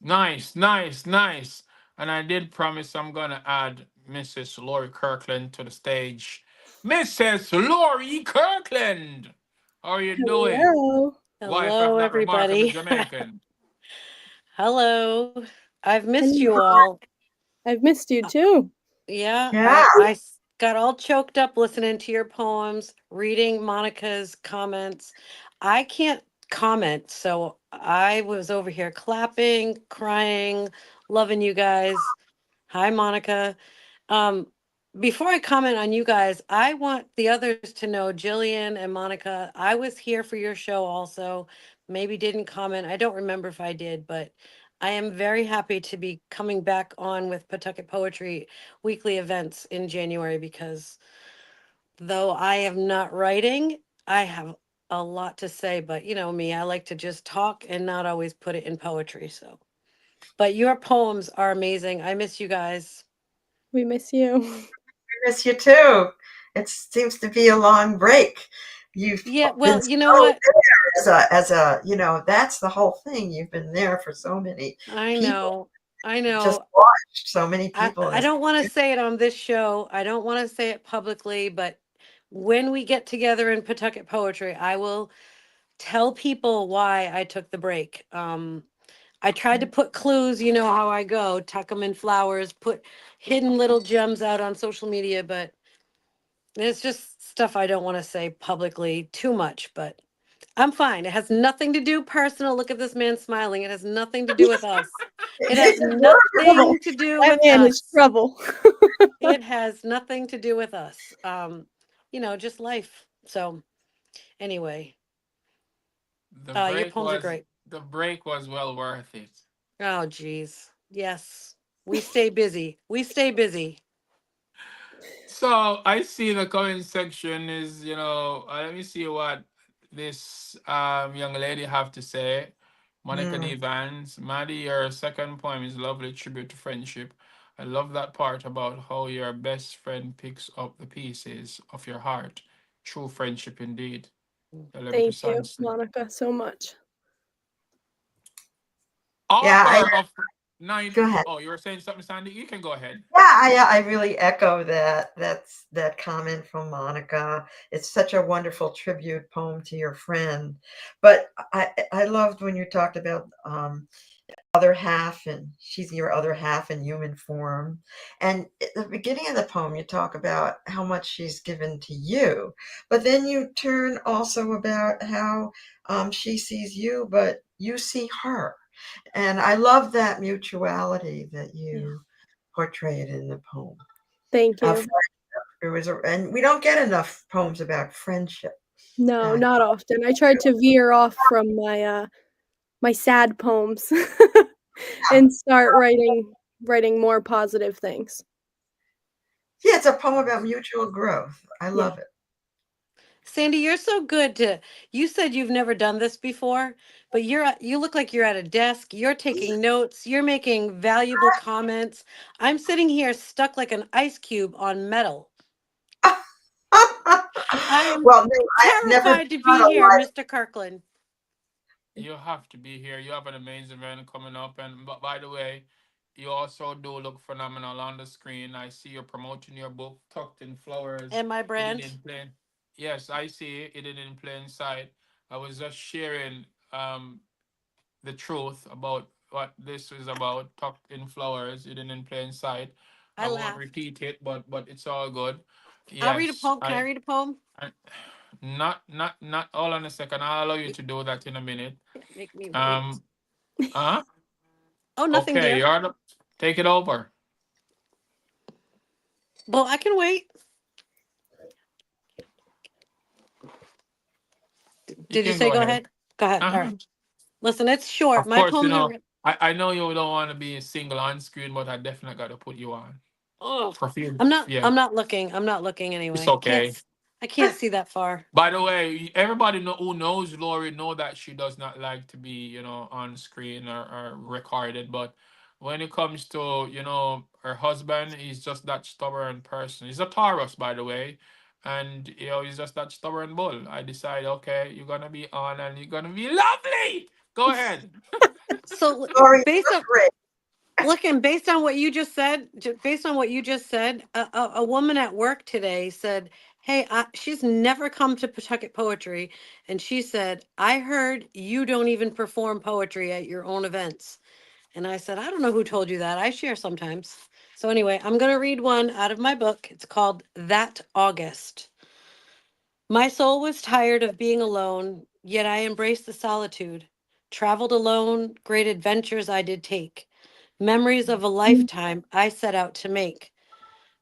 Nice, nice, nice. And I did promise I'm gonna add Mrs. Lori Kirkland to the stage. Mrs. Lori Kirkland, how are you doing?
Hello.
Wife of
Hello,
that remarkable
everybody.
Jamaican.
Hello. I've missed you
Hello.
all.
I've missed you too.
Yeah,
Yeah.
got all choked up listening to your poems, reading Monica's comments. I can't comment, so I was over here clapping, crying, loving you guys. Hi, Monica. Um, before I comment on you guys, I want the others to know, Jillian and Monica, I was here for your show also. Maybe didn't comment. I don't remember if I did, but I am very happy to be coming back on with Pawtucket Poetry weekly events in January because though I am not writing, I have a lot to say, but you know me, I like to just talk and not always put it in poetry. So, but your poems are amazing. I miss you guys.
We miss you.
We miss you too. It seems to be a long break. You've
Yeah,
been
well, you know
so
what?
there as a, that's the whole thing. You've been there for so many
I
people.
know. I
Just
know.
watched so many
I,
people.
I don't want to say it on this show. I don't want to say it publicly, but when we get together in Pawtucket Poetry, I will tell people why I took the break. I tried to put clues, you know how I go, tuck them in flowers, put hidden little gems out on social media, but it's just stuff I don't want to say publicly too much, but I'm fine. It has nothing to do personal. Look at this man smiling. It has nothing to do with us. It has nothing to do
That
with
man is
us.
trouble.
It has nothing to do with us. Just life. So anyway,
The
your
break
poems are
was
great.
the break was well worth it.
Oh geez. Yes. We stay busy. We stay busy.
So I see the comment section is, let me see what this young lady have to say. Monica D.
Mm.
Vance, Maddie, your second poem is lovely tribute to friendship. I love that part about how your best friend picks up the pieces of your heart. True friendship indeed. Levy
Thank you,
precisely.
Monica, so much.
Yeah,
Author of nine.
go ahead.
Oh, you were saying something, Sandy? You can go ahead.
Yeah, I really echo that. That comment from Monica. It's such a wonderful tribute poem to your friend. But I loved when you talked about other half, and she's your other half in human form. And at the beginning of the poem, you talk about how much she's given to you, but then you turn also about how she sees you, but you see her. And I love that mutuality that
Yeah.
you portrayed in the poem.
Thank you.
And we don't get enough poems about friendship.
No,
Uh,
not often. I tried to veer off from my sad poems and start writing more positive things.
yeah, it's a poem about mutual growth. I
Yeah.
love it.
Sandy, you're so good to you said you've never done this before, but you look like you're at a desk, you're taking notes, you're making valuable comments. I'm sitting here stuck like an ice cube on metal. I am
Well, no, I've never
terrified to
done
be
a
here,
live.
Mr. Kirkland.
You have to be here. You have an amazing event coming up. And but by the way, you also do look phenomenal on the screen. I see you're promoting your book, Tucked in Flowers,
And my
hidden
brand.
in plain. Yes, I see it, hidden in plain sight. I was just sharing the truth about what this is about, Tucked in Flowers, hidden in plain sight. I
I
won't
laughed.
repeat it, but it's all good.
I'll read a
Yes,
poem. Can I read a poem?
I Not. Hold on a second. I'll allow you to do that in a minute.
Make me wait.
Um. Huh?
Oh, nothing,
Okay.
dear.
Take it over.
Well, I can wait.
You
Did you
can
say
go
go
ahead.
ahead? Go ahead. All
Uh-huh.
right. Listen, it's short.
Of
My
course,
poems are written.
I know you don't want to be single on screen, but I definitely got to put you on.
Oh,
Perfume.
I'm not.
Yeah,
I'm not looking. I'm not looking
it's
anyway. Can't.
okay.
I can't see that far.
By the way, everybody who knows Lori know that she does not like to be, on screen or recorded. But when it comes to, her husband, he's just that stubborn person. He's a Taurus, by the way. And, he's just that stubborn bull. I decide, okay, you're going to be on and you're going to be lovely. Go ahead.
So
Lori,
based
you're
on
great.
based on what you just said, a woman at work today said, "Hey, she's never come to Pawtucket Poetry," and she said, "I heard you don't even perform poetry at your own events." And I said, "I don't know who told you that. I share sometimes." So anyway, I'm gonna read one out of my book. It's called That August. My soul was tired of being alone, yet I embraced the solitude. Traveled alone, great adventures I did take. Memories of a lifetime I set out to make.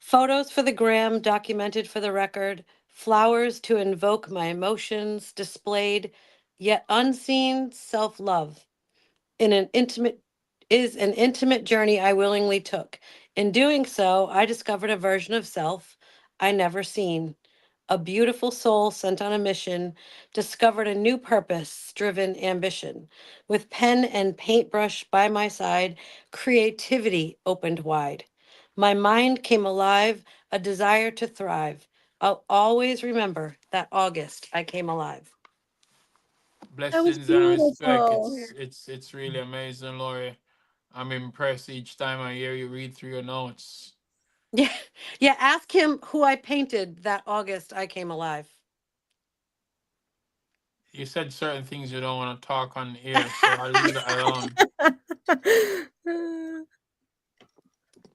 Photos for the gram, documented for the record. Flowers to invoke my emotions, displayed, yet unseen self love in an intimate is an intimate journey I willingly took. In doing so, I discovered a version of self I never seen. A beautiful soul sent on a mission, discovered a new purpose driven ambition. With pen and paintbrush by my side, creativity opened wide. My mind came alive, a desire to thrive. I'll always remember that August I came alive.
That was
Blessings and respect.
beautiful.
It's really amazing, Lori. I'm impressed each time I hear you read through your notes.
Yeah, yeah. Ask him who I painted that August I came alive.
You said certain things you don't want to talk on here, so I'll leave it alone. You're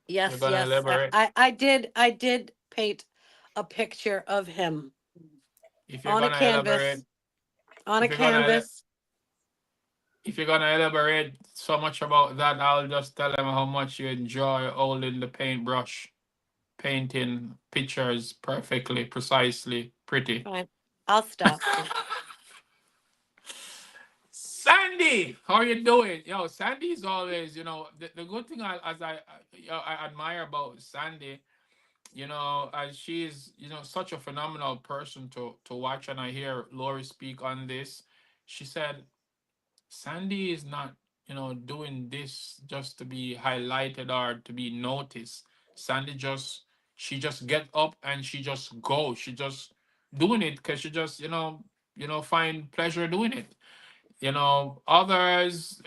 Yes,
gonna
yes.
elaborate.
I did paint a picture of him
If you're
on a
gonna elaborate,
canvas. On a
if you're gonna ele-
canvas.
if you're gonna elaborate so much about that, I'll just tell them how much you enjoy holding the paintbrush, painting pictures perfectly, precisely, pretty.
Fine. I'll stop.
Sandy, how are you doing? Yo, Sandy's always, the good thing I admire about Sandy, as she's, such a phenomenal person to watch, and I hear Lori speak on this. She said, Sandy is not, doing this just to be highlighted or to be noticed. Sandy she just get up and she just go. She just doing it because she just, find pleasure doing it. Others,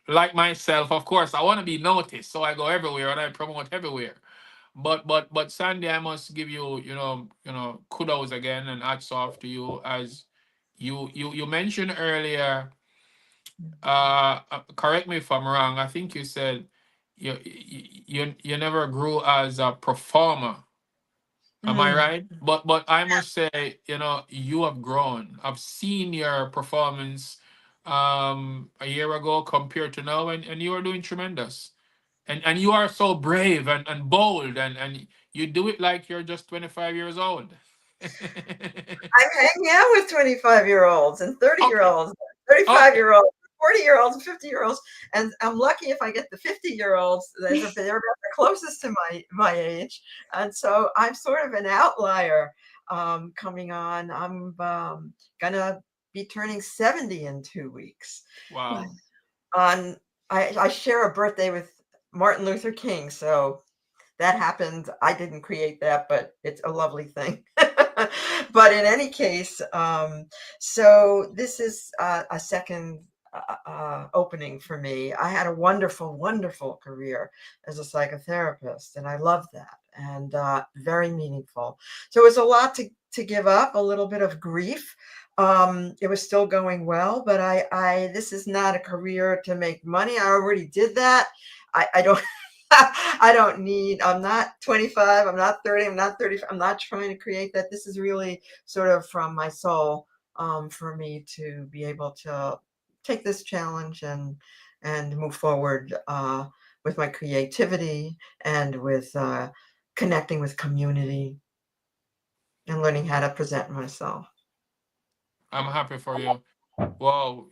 like myself, of course, I want to be noticed, so I go everywhere and I promote everywhere. But Sandy, I must give you, kudos again and hats off to you, as you mentioned earlier. Correct me if I'm wrong. I think you said you never grew as a performer. Am I
Mm.
right? But I must say, you have grown. I've seen your performance a year ago compared to now, and you are doing tremendous. And you are so brave and bold, and you do it like you're just 25 years old.
I'm hanging out with 25-year-olds and 30-year-olds,
Okay.
35-year-olds, 40-year-olds, 50-year-olds, and I'm lucky if I get the 50-year-olds. They're about the closest to my age, and so I'm sort of an outlier coming on. I'm gonna be turning 70 in 2 weeks.
Wow.
I share a birthday with Martin Luther King, so that happened. I didn't create that, but it's a lovely thing. But in any case, so this is a second opening for me. I had a wonderful, wonderful career as a psychotherapist, and I loved that, and very meaningful. So it was a lot to give up, a little bit of grief. It was still going well, but I this is not a career to make money. I already did that. I don't I'm not 25, I'm not 30, I'm not 30, I'm not trying to create that. This is really sort of from my soul, for me to be able to take this challenge and move forward with my creativity and with connecting with community and learning how to present myself.
I'm happy for you. Wow,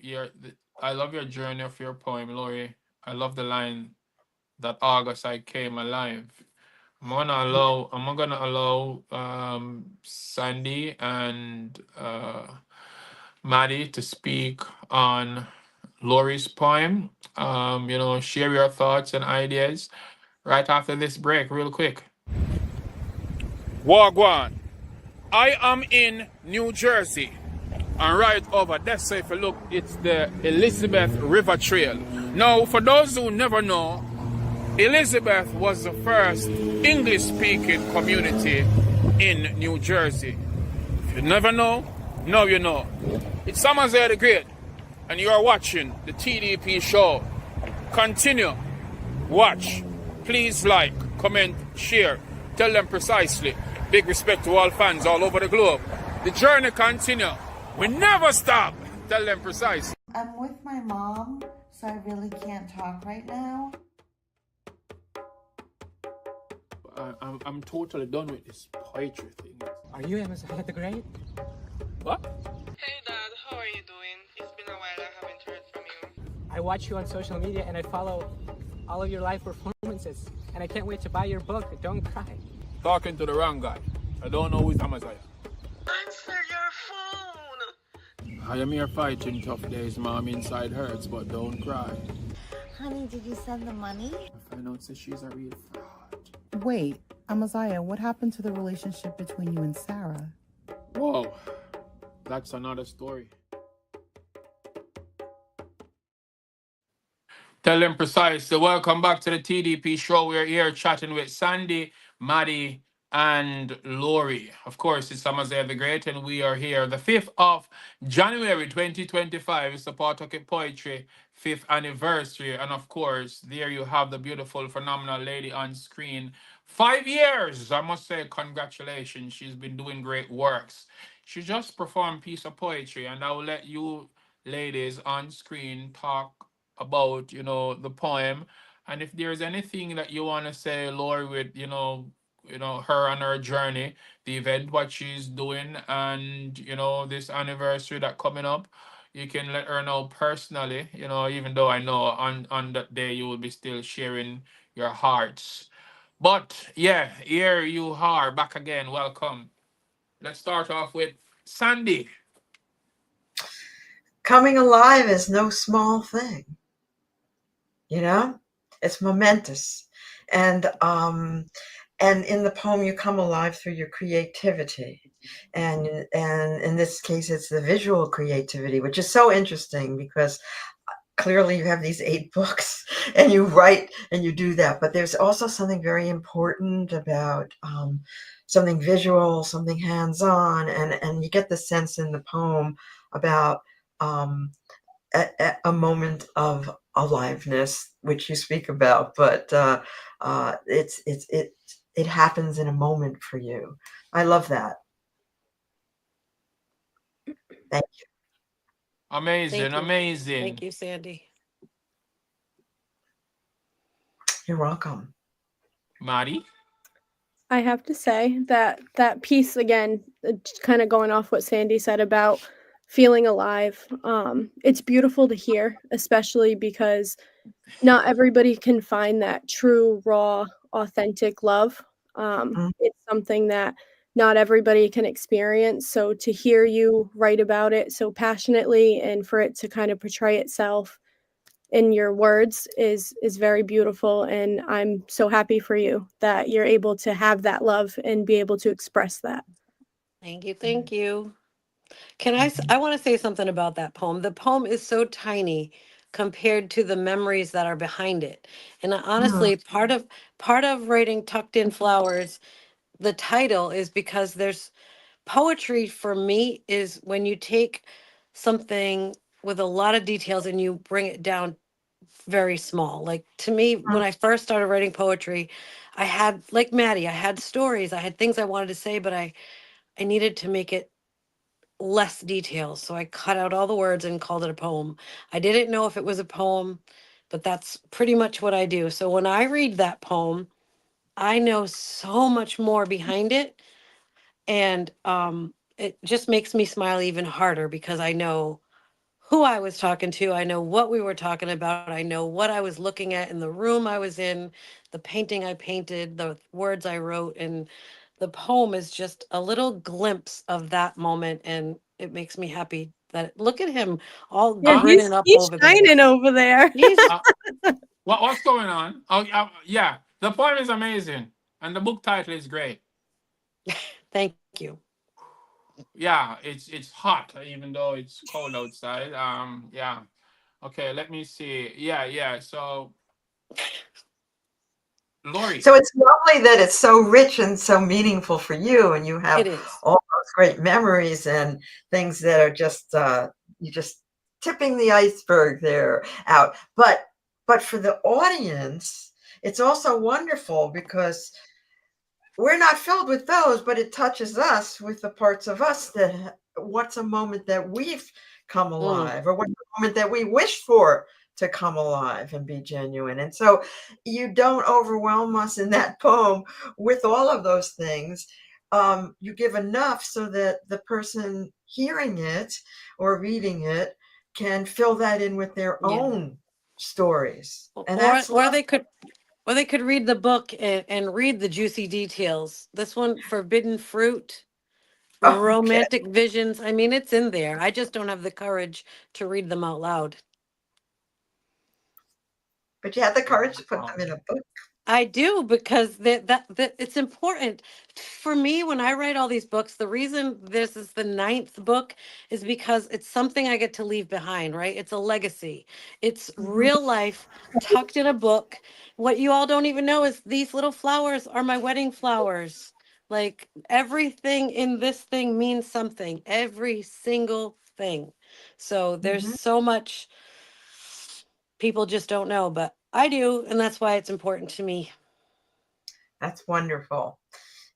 I love your journey of your poem, Lori. I love the line that August I came alive. I'm gonna allow Sandy and Maddie to speak on Lori's poem. Share your thoughts and ideas right after this break, real quick.
Wagwan. I am in New Jersey. And right over there, so if you look, it's the Elizabeth River Trail. Now, for those who never know, Elizabeth was the first English-speaking community in New Jersey. If you never know, now you know. It's Amaziyah The Great, and you are watching the TDP Show. Continue. Watch. Please like, comment, share. Tell them precisely. Big respect to all fans all over the globe. The journey continue. We never stop. Tell them precisely.
I'm with my mom, so I really can't talk right now.
I'm totally done with this poetry thing.
Are you Amaziyah The Great?
What?
Hey Dad, how are you doing? It's been a while, I haven't heard from you.
I watch you on social media and I follow all of your live performances. And I can't wait to buy your book, Don't Cry.
Talking to the wrong guy. I don't know who's Amaziyah.
Answer your phone!
I am here fighting tough days, Mom. Inside hurts, but don't cry.
Honey, did you send the money?
I find out that she's a real fraud.
Wait, Amaziyah, what happened to the relationship between you and Sarah?
Whoa, that's another story.
Tell them precisely. Welcome back to the TDP Show. We're here chatting with Sandy, Maddie, and Lori. Of course, it's Amaziyah The Great, and we are here. The 5th of January 2025 is the Pawtucket Poetry 5th Anniversary. And of course, there you have the beautiful, phenomenal lady on screen. 5 years! I must say, congratulations. She's been doing great works. She just performed a piece of poetry, and I will let you ladies on screen talk about the poem, and if there's anything that you want to say, Lori, with her and her journey, the event, what she's doing, and this anniversary that coming up, you can let her know personally, even though I know on that day you will be still sharing your hearts. But yeah, here you are back again. Welcome. Let's start off with Sandy.
Coming alive is no small thing. It's momentous. And in the poem, you come alive through your creativity. And in this case, it's the visual creativity, which is so interesting because clearly you have these 8 books and you write and you do that. But there's also something very important about something visual, something hands-on. And you get the sense in the poem about a moment of aliveness, which you speak about, but it happens in a moment for you. I love that. Thank you.
Amazing.
Thank you, Sandy.
You're welcome.
Maddie?
I have to say that piece, again, kind of going off what Sandy said about feeling alive, it's beautiful to hear, especially because not everybody can find that true, raw, authentic love. It's something that not everybody can experience. So to hear you write about it so passionately and for it to kind of portray itself in your words is very beautiful. And I'm so happy for you that you're able to have that love and be able to express that.
Thank you. Thank you. I want to say something about that poem. The poem is so tiny compared to the memories that are behind it. And honestly, part of writing Tucked in Flowers, the title is because there's poetry for me is when you take something with a lot of details and you bring it down very small. Like to me, when I first started writing poetry, I had, like Maddie, I had stories, I had things I wanted to say, but I needed to make it less details. So I cut out all the words and called it a poem. I didn't know if it was a poem, but that's pretty much what I do. So when I read that poem, I know so much more behind it. And it just makes me smile even harder because I know who I was talking to. I know what we were talking about. I know what I was looking at in the room I was in, the painting I painted, the words I wrote. And the poem is just a little glimpse of that moment. And it makes me happy that look at him all
Yeah,
grinning up
he's
over there.
shining over there.
He's
What's going on? Oh, yeah. The poem is amazing, and the book title is great.
Thank you.
Yeah, it's hot, even though it's cold outside. Yeah. Okay, let me see. Yeah. So, Lori.
So it's lovely that it's so rich and so meaningful for you, and you have
It is.
all those great memories and things that are just you just tipping the iceberg there out. But for the audience, it's also wonderful because we're not filled with those, but it touches us with the parts of us that what's a moment that we've come alive, or what's a moment that we wish for to come alive and be genuine. And so you don't overwhelm us in that poem with all of those things. You give enough so that the person hearing it or reading it can fill that in with their own stories. And that's
Or they could read the book and read the juicy details. This one, Forbidden Fruit, Romantic Visions. I mean, it's in there. I just don't have the courage to read them out loud.
But you have the courage to put them in a book.
I do, because that it's important for me when I write all these books. The reason this is the 9th book is because it's something I get to leave behind, right? It's a legacy. It's real life tucked in a book. What you all don't even know is these little flowers are my wedding flowers. Like everything in this thing means something, every single thing. So there's so much people just don't know, but I do, and that's why it's important to me.
That's wonderful.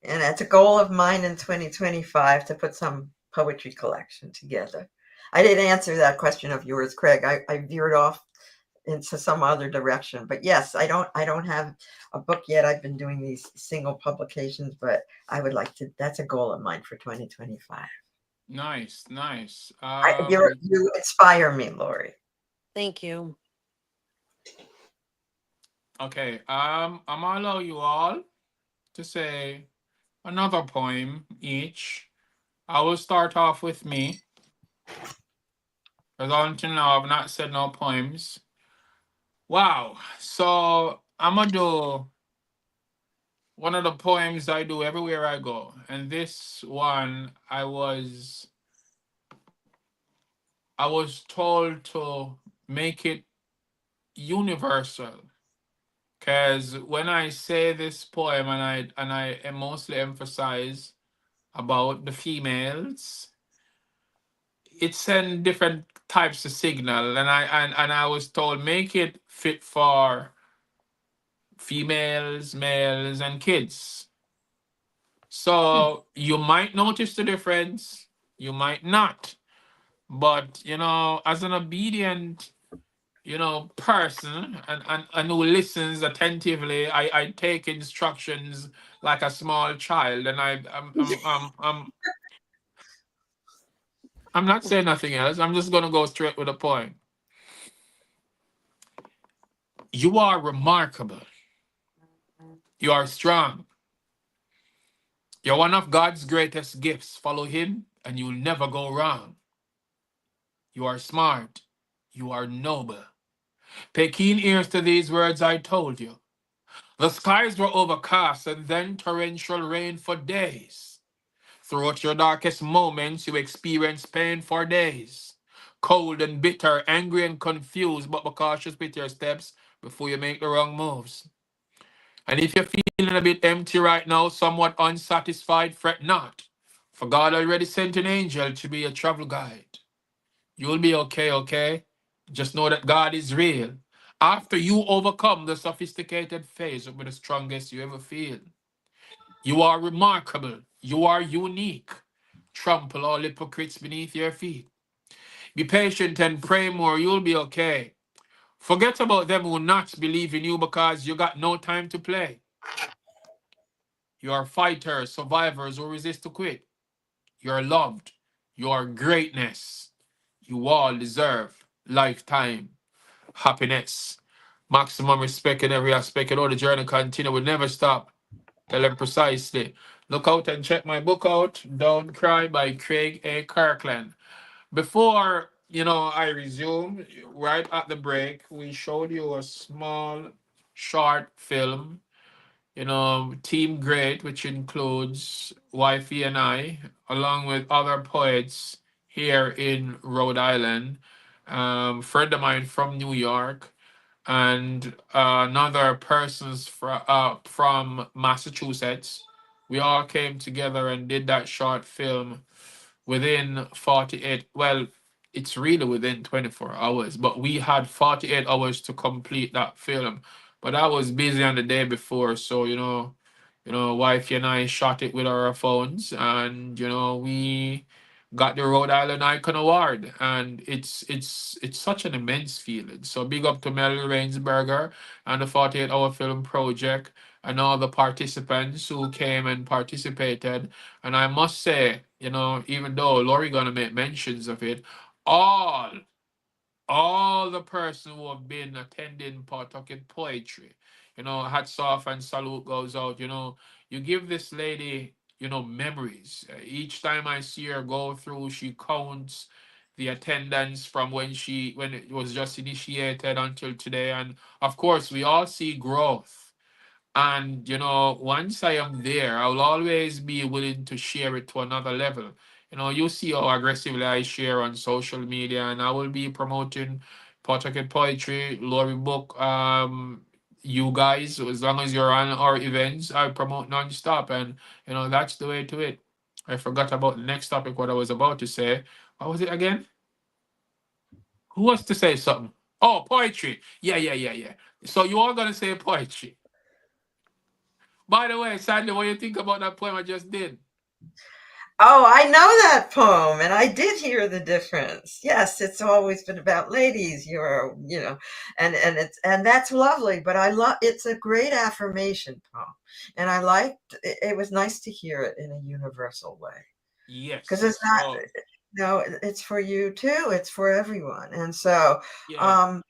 And it's a goal of mine in 2025 to put some poetry collection together. I didn't answer that question of yours, Craig. I veered off into some other direction. But yes, I don't have a book yet. I've been doing these single publications, but I would like to. That's a goal of mine for 2025.
Nice.
You inspire me, Lori.
Thank you.
Okay. I'm gonna allow you all to say another poem each. I will start off with me, because until now I've not said no poems. Wow. So I'm gonna do one of the poems I do everywhere I go, and this one I was told to make it universal, because when I say this poem, and I mostly emphasize about the females, it sends different types of signal, and I was told make it fit for females, males, and kids. So you might notice the difference, you might not, but as an obedient person, and who listens attentively, I take instructions like a small child, and I'm not saying nothing else. I'm just gonna go straight with the point. You are remarkable. You are strong. You're one of God's greatest gifts. Follow him and you'll never go wrong. You are smart. You are noble. Pay keen ears to these words I told you. The skies were overcast and then torrential rain for days. Throughout your darkest moments, you experienced pain for days. Cold and bitter, angry and confused, but be cautious with your steps before you make the wrong moves. And if you're feeling a bit empty right now, somewhat unsatisfied, fret not. For God already sent an angel to be a travel guide. You'll be okay, okay? Just know that God is real After you overcome the sophisticated phase of the strongest you ever feel, you are remarkable. You are unique. Trample all hypocrites beneath your feet. Be patient and pray more. You'll be okay. Forget about them who not believe in you because you got no time to play. You are fighters, survivors who resist to quit. You're loved. You are greatness. You all deserve lifetime happiness. Maximum respect in every aspect. And all the journey continue. Will never stop. Tell them precisely. Look out and check my book out. Don't Cry by Craig A. Kirkland. Before I resume, right at the break, we showed you a small short film, Team Great, which includes Wifey and I, along with other poets here in Rhode Island, friend of mine from New York, and another persons from Massachusetts. We all came together and did that short film within 48, well, it's really within 24 hours, but we had 48 hours to complete that film. But I was busy on the day before, so wifey and I shot it with our phones, and we got the Rhode Island Icon Award, and it's such an immense feeling. So big up to Mel Rainsberger and the 48-hour film project and all the participants who came and participated. And I must say, even though Lori gonna make mentions of it, all all the person who have been attending Pawtucket Poetry, hats off and salute goes out. You give this lady, memories. Each time I see her go through, she counts the attendance from when it was just initiated until today. And of course, we all see growth. And once I am there, I will always be willing to share it to another level. You see how aggressively I share on social media, and I will be promoting Pawtucket Poetry, Lori Book. You guys, as long as you're on our events, I promote nonstop, and that's the way to it. I forgot about the next topic. What I was about to say. What was it again? Who wants to say something? Oh, poetry. Yeah, yeah, yeah, yeah. So you all gonna say poetry. By the way, Sandy, what do you think about that poem I just did?
Oh, I know that poem, and I did hear the difference. Yes, it's always been about ladies. And that's lovely. But I love it's a great affirmation poem, and I liked it. It was nice to hear it in a universal way because
Yes.
it's not.
Oh,
No, it's for you too. It's for everyone, and so
yeah.
um,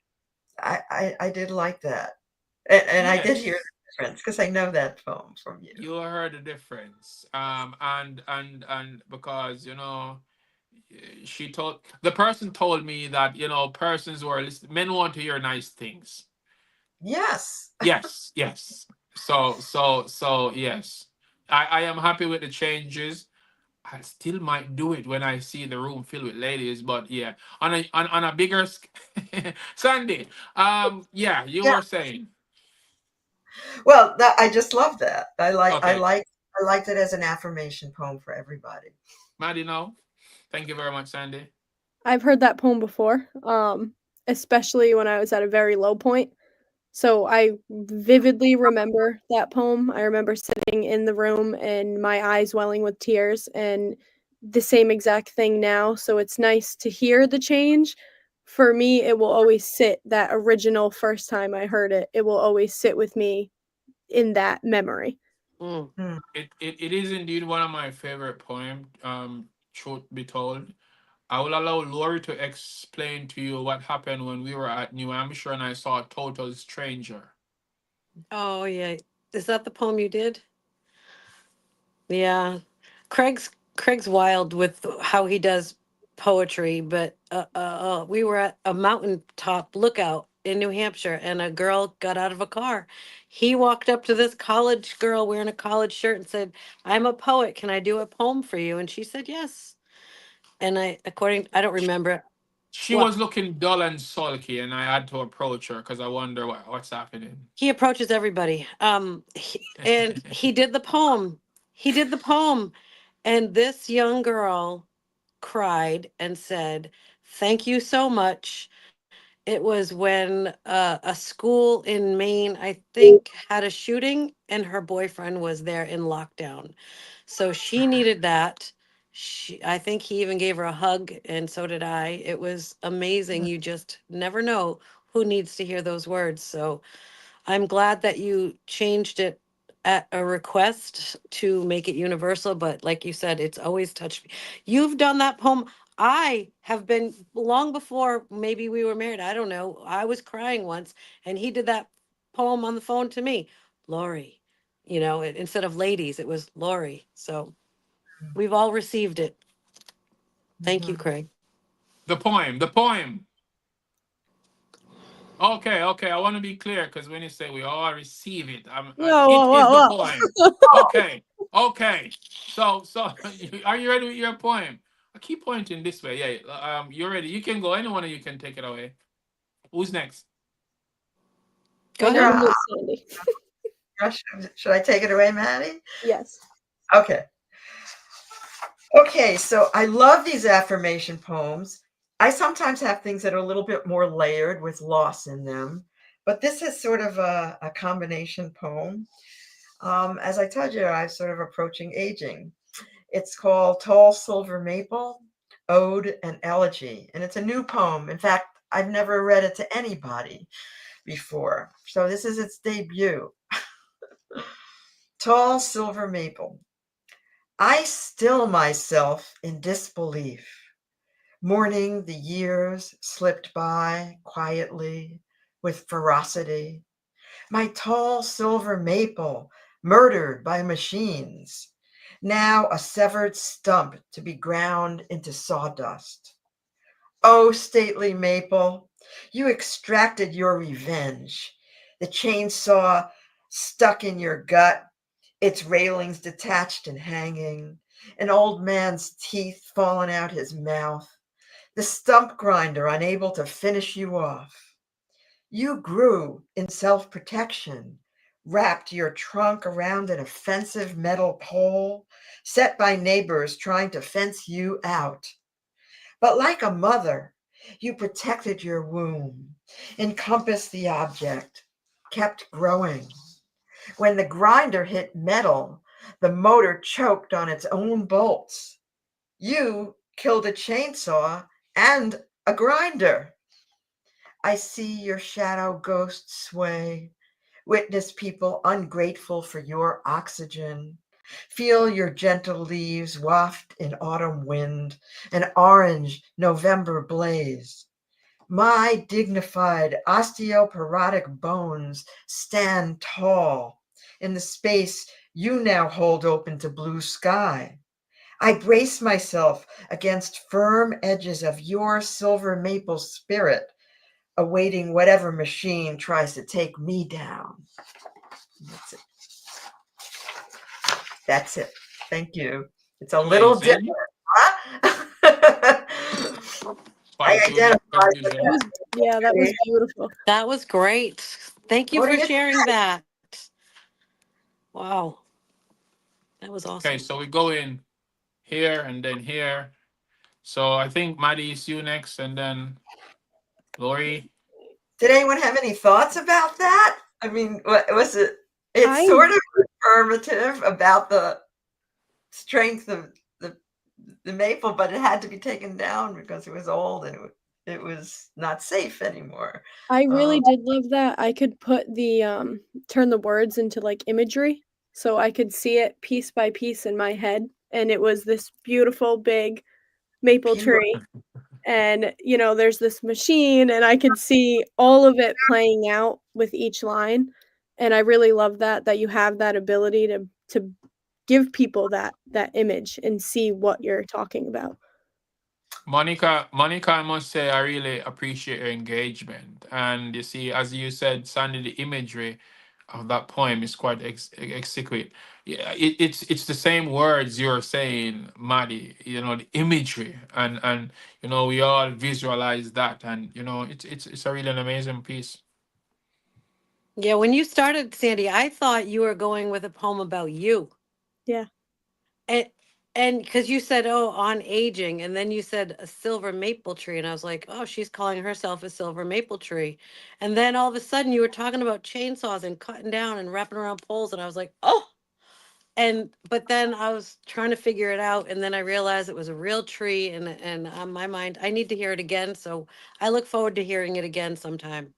I did like that, and I did hear
Yes.
the difference because I know that poem from you.
You heard the difference. And because the person told me that persons who are listening, men want to hear nice things.
Yes.
Yes, yes. So yes. I am happy with the changes. I still might do it when I see the room filled with ladies, but yeah, on a bigger Sandy. Yeah, you
Yeah.
were saying.
Well, I just love that.
Okay,
I liked it as an affirmation poem for everybody.
Maddie, no. Thank you very much, Sandy.
I've heard that poem before, especially when I was at a very low point. So I vividly remember that poem. I remember sitting in the room and my eyes welling with tears, and the same exact thing now. So it's nice to hear the change. For me, it will always sit, that original first time I heard it, it will always sit with me in that memory.
Mm.
It is indeed one of my favorite poems. Truth be told, I will allow Lori to explain to you what happened when we were at New Hampshire and I saw a total stranger.
Oh, yeah. Is that the poem you did? Yeah. Craig's wild with how he does poetry, but we were at a mountaintop lookout in New Hampshire and a girl got out of a car. He walked up to this college girl wearing a college shirt and said, "I'm a poet. Can I do a poem for you?" And she said, "Yes." And I don't remember
She
what.
was looking dull and sulky, and I had to approach her because I wonder what's happening.
He approaches everybody. And he did the poem. He did the poem. And this young girl cried and said, "Thank you so much." It was when a school in Maine, I think, had a shooting and her boyfriend was there in lockdown. So she needed that. I think he even gave her a hug, and so did I. It was amazing. You just never know who needs to hear those words. So I'm glad that you changed it at a request to make it universal, but like you said, it's always touched me. You've done that poem. I have been long before maybe we were married. I don't know. I was crying once and he did that poem on the phone to me. Lori, instead of ladies, it was Lori. So we've all received it. Thank you, Craig.
The poem. Okay. I want to be clear because when you say we all receive it, it is the poem. Okay. So, are you ready with your poem? I keep pointing this way. Yeah. You're ready. You can go. Any one of you can take it away. Who's next?
Go
Sure,
ahead.
Sandy.
Should I take it away, Maddie?
Yes.
Okay, so I love these affirmation poems. I sometimes have things that are a little bit more layered with loss in them, but this is sort of a combination poem. As I told you, I'm sort of approaching aging. It's called Tall Silver Maple, Ode and Elegy, and it's a new poem. In fact, I've never read it to anybody before, so this is its debut. Tall Silver Maple. I still myself in disbelief, mourning the years slipped by quietly with ferocity. My tall silver maple murdered by machines, now a severed stump to be ground into sawdust. Oh, stately maple, you extracted your revenge. The chainsaw stuck in your gut, its railings detached and hanging, an old man's teeth fallen out his mouth, the stump grinder unable to finish you off. You grew in self-protection, wrapped your trunk around an offensive metal pole, set by neighbors trying to fence you out. But like a mother, you protected your womb, encompassed the object, kept growing. When the grinder hit metal, the motor choked on its own bolts. You killed a chainsaw and a grinder. I see your shadow ghost sway, witness people ungrateful for your oxygen, feel your gentle leaves waft in autumn wind, an orange November blaze. My dignified osteoporotic bones stand tall in the space you now hold open to blue sky. I brace myself against firm edges of your silver maple spirit, awaiting whatever machine tries to take me down. That's it. That's it. Thank you. It's a little different. Huh? I identified with that.
Yeah, that was beautiful.
That was great. Thank you
What do
for
you
sharing
think?
that. Wow. That was awesome.
Okay, so we go in here and then here. So I think Maddie is you next, and then Lori.
Did anyone have any thoughts about that? I mean, what was it? It's sort of affirmative about the strength of the maple, but it had to be taken down because it was old and it was not safe anymore.
I really did love that. I could put the turn the words into like imagery, so I could see it piece by piece in my head, and it was this beautiful big maple tree, and there's this machine, and I could see all of it playing out with each line, and I really love that you have that ability to give people that image and see what you're talking about.
Monica, I must say I really appreciate your engagement. And you see, as you said, Sandy, the imagery of that poem is quite exquisite. Yeah, it's the same words you're saying, Maddie. The imagery, and we all visualize that, and it's a really an amazing piece.
Yeah, when you started, Sandy, I thought you were going with a poem about you.
Yeah.
And And because you said, oh, on aging, and then you said a silver maple tree, and I was like, oh, she's calling herself a silver maple tree. And then all of a sudden you were talking about chainsaws and cutting down and wrapping around poles, and I was like, oh. But then I was trying to figure it out, and then I realized it was a real tree, and on my mind, I need to hear it again. So I look forward to hearing it again sometime.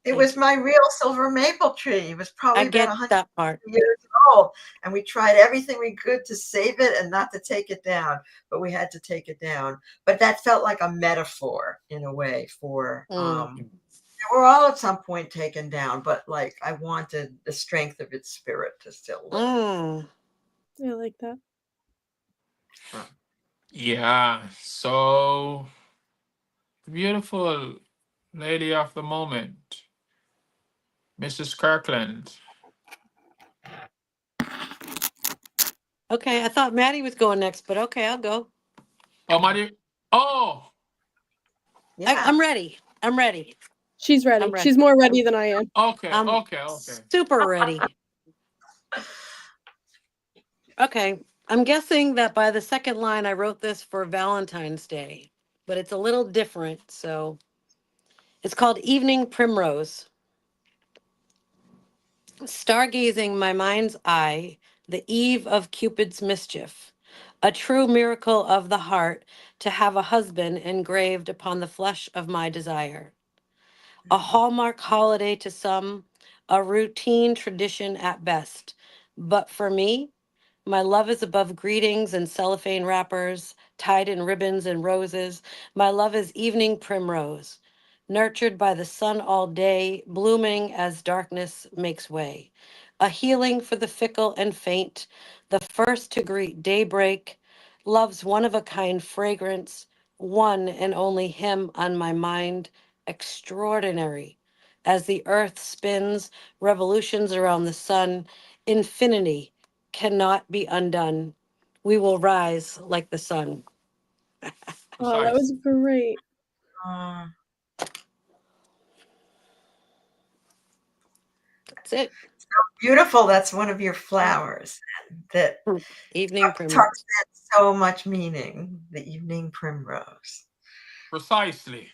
It
Thank
was
you.
my real silver maple tree. It was
I
probably about
get
100
that part.
years old, and we tried everything we could to save it and not to take it down, but we had to take it down. But that felt like a metaphor in a way for they were all at some point taken down, but like I wanted the strength of its spirit to still live.
I like that.
Yeah. So beautiful lady of the moment, Mrs. Kirkland.
Okay, I thought Maddie was going next, but okay, I'll go.
Oh, Maddie. Oh,
I'm ready. I'm ready.
She's ready.
I'm ready.
She's more ready than I am.
okay,
I'm
okay.
super ready. Okay, I'm guessing that by the second line, I wrote this for Valentine's Day, but it's a little different. So it's called Evening Primrose. Stargazing my mind's eye, the eve of Cupid's mischief, a true miracle of the heart to have a husband engraved upon the flesh of my desire. A hallmark holiday to some, a routine tradition at best. But for me, my love is above greetings and cellophane wrappers, tied in ribbons and roses. My love is evening primrose, nurtured by the sun all day, blooming as darkness makes way. A healing for the fickle and faint, the first to greet daybreak, love's one of a kind fragrance, one and only him on my mind, extraordinary. As the earth spins revolutions around the sun, infinity cannot be undone. We will rise like the sun.
Oh, that was great.
That's it.
So beautiful. That's one of your flowers that
evening
tucks
primrose.
in so much meaning. The evening primrose.
Precisely.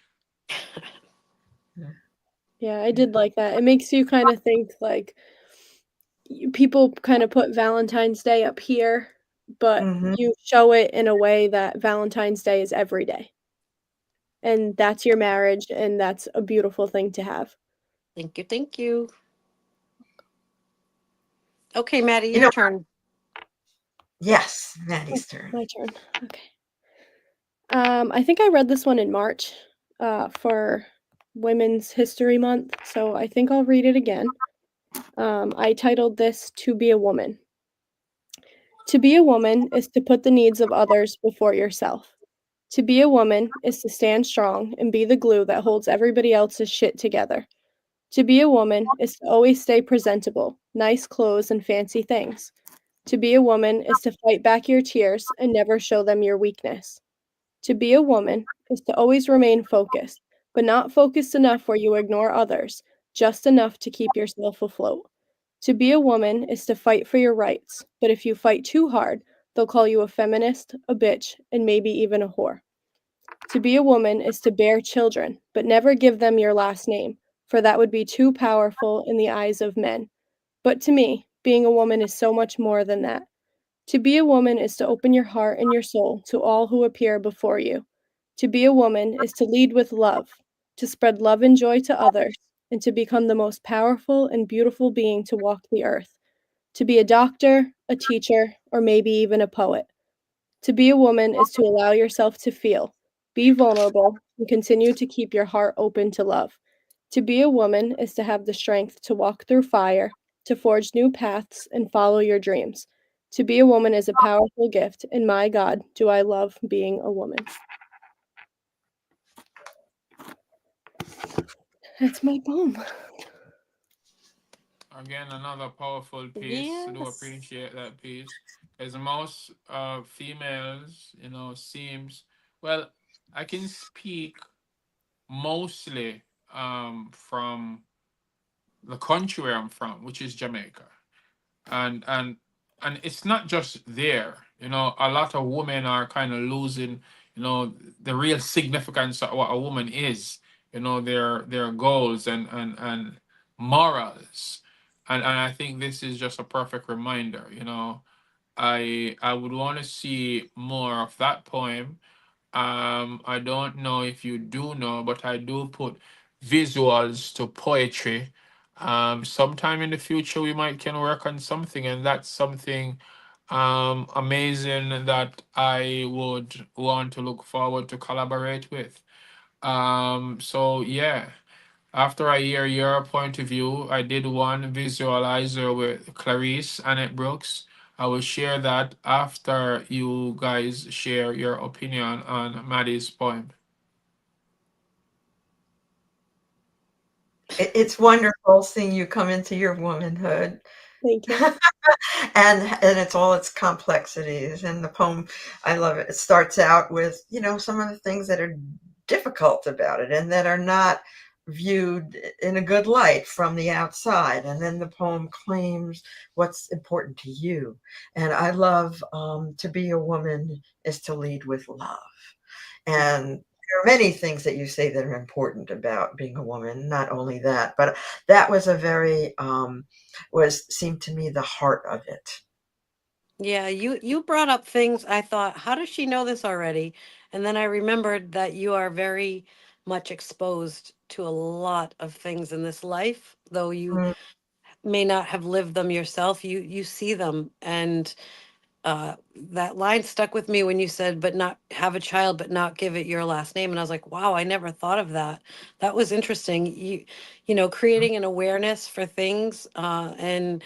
Yeah, I did like that. It makes you kind of think like people kind of put Valentine's Day up here, but you show it in a way that Valentine's Day is every day. And that's your marriage, and that's a beautiful thing to have.
Thank you. Thank you. Okay, Maddie, your turn.
Yes, Maddie's turn.
My turn. Okay. I think I read this one in March for Women's History Month, so I think I'll read it again. I titled this To Be a Woman. To be a woman is to put the needs of others before yourself. To be a woman is to stand strong and be the glue that holds everybody else's shit together. To be a woman is to always stay presentable, nice clothes and fancy things. To be a woman is to fight back your tears and never show them your weakness. To be a woman is to always remain focused, but not focused enough where you ignore others, just enough to keep yourself afloat. To be a woman is to fight for your rights, but if you fight too hard, they'll call you a feminist, a bitch, and maybe even a whore. To be a woman is to bear children, but never give them your last name, for that would be too powerful in the eyes of men. But to me, being a woman is so much more than that. To be a woman is to open your heart and your soul to all who appear before you. To be a woman is to lead with love, to spread love and joy to others, and to become the most powerful and beautiful being to walk the earth. To be a doctor, a teacher, or maybe even a poet. To be a woman is to allow yourself to feel, be vulnerable, and continue to keep your heart open to love. To be a woman is to have the strength to walk through fire, to forge new paths, and follow your dreams. To be a woman is a powerful gift, and my God, do I love being a woman. That's my poem.
Again, another powerful piece. I do appreciate that piece. As most females, seems, well, I can speak mostly from the country where I'm from, which is Jamaica. And it's not just there. You know, a lot of women are kind of losing, you know, the real significance of what a woman is. You know, their goals and morals, and I think this is just a perfect reminder. You know, I would want to see more of that poem. I don't know if you do know, but I do put visuals to poetry. Sometime in the future we might can work on something, and that's something amazing that I would want to look forward to collaborate with. So yeah, after I hear your point of view, I did one visualizer with Clarice Annette Brooks. I will share that after you guys share your opinion on Maddie's poem.
It's wonderful seeing you come into your womanhood.
Thank you.
And it's all its complexities. And the poem, I love it. It starts out with, you know, some of the things that are difficult about it and that are not viewed in a good light from the outside. And then the poem claims what's important to you. And I love to be a woman is to lead with love. And there are many things that you say that are important about being a woman, not only that, but that was a very seemed to me the heart of it.
Yeah, you brought up things I thought, how does she know this already? And then I remembered that you are very much exposed to a lot of things in this life, though you
Mm.
may not have lived them yourself. You see them, and that line stuck with me when you said, "But not have a child, but not give it your last name." And I was like, "Wow, I never thought of that. That was interesting." You know, creating an awareness for things and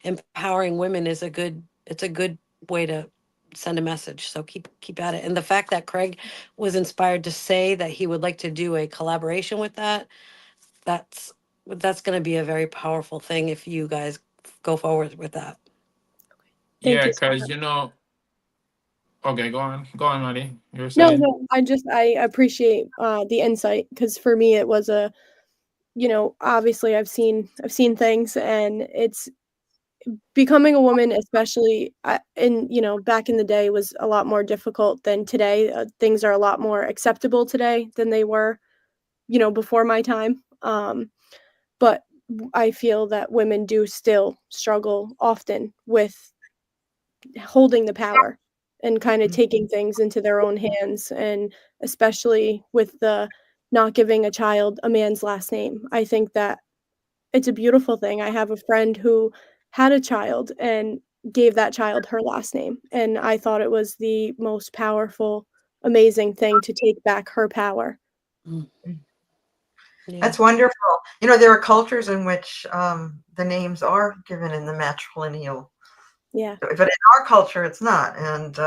empowering women is a good. It's a good way to send a message. So keep at it. And the fact that Craig was inspired to say that he would like to do a collaboration with that, that's going to be a very powerful thing if you guys go forward with that.
Thank
Yeah,
you so
because
much.
you know, okay, go on, Maddie. You were
No,
saying.
no, I appreciate the insight because for me it was a, you know, obviously I've seen things, and it's becoming a woman, especially in, you know, back in the day was a lot more difficult than today. Things are a lot more acceptable today than they were, you know, before my time. But I feel that women do still struggle often with holding the power and kind of taking things into their own hands, and especially with the not giving a child a man's last name. I think that it's a beautiful thing. I have a friend who had a child and gave that child her last name, and I thought it was the most powerful, amazing thing to take back her power.
Mm. Yeah.
That's wonderful. You know, there are cultures in which the names are given in the matrilineal,
Yeah.
but in our culture, it's not. And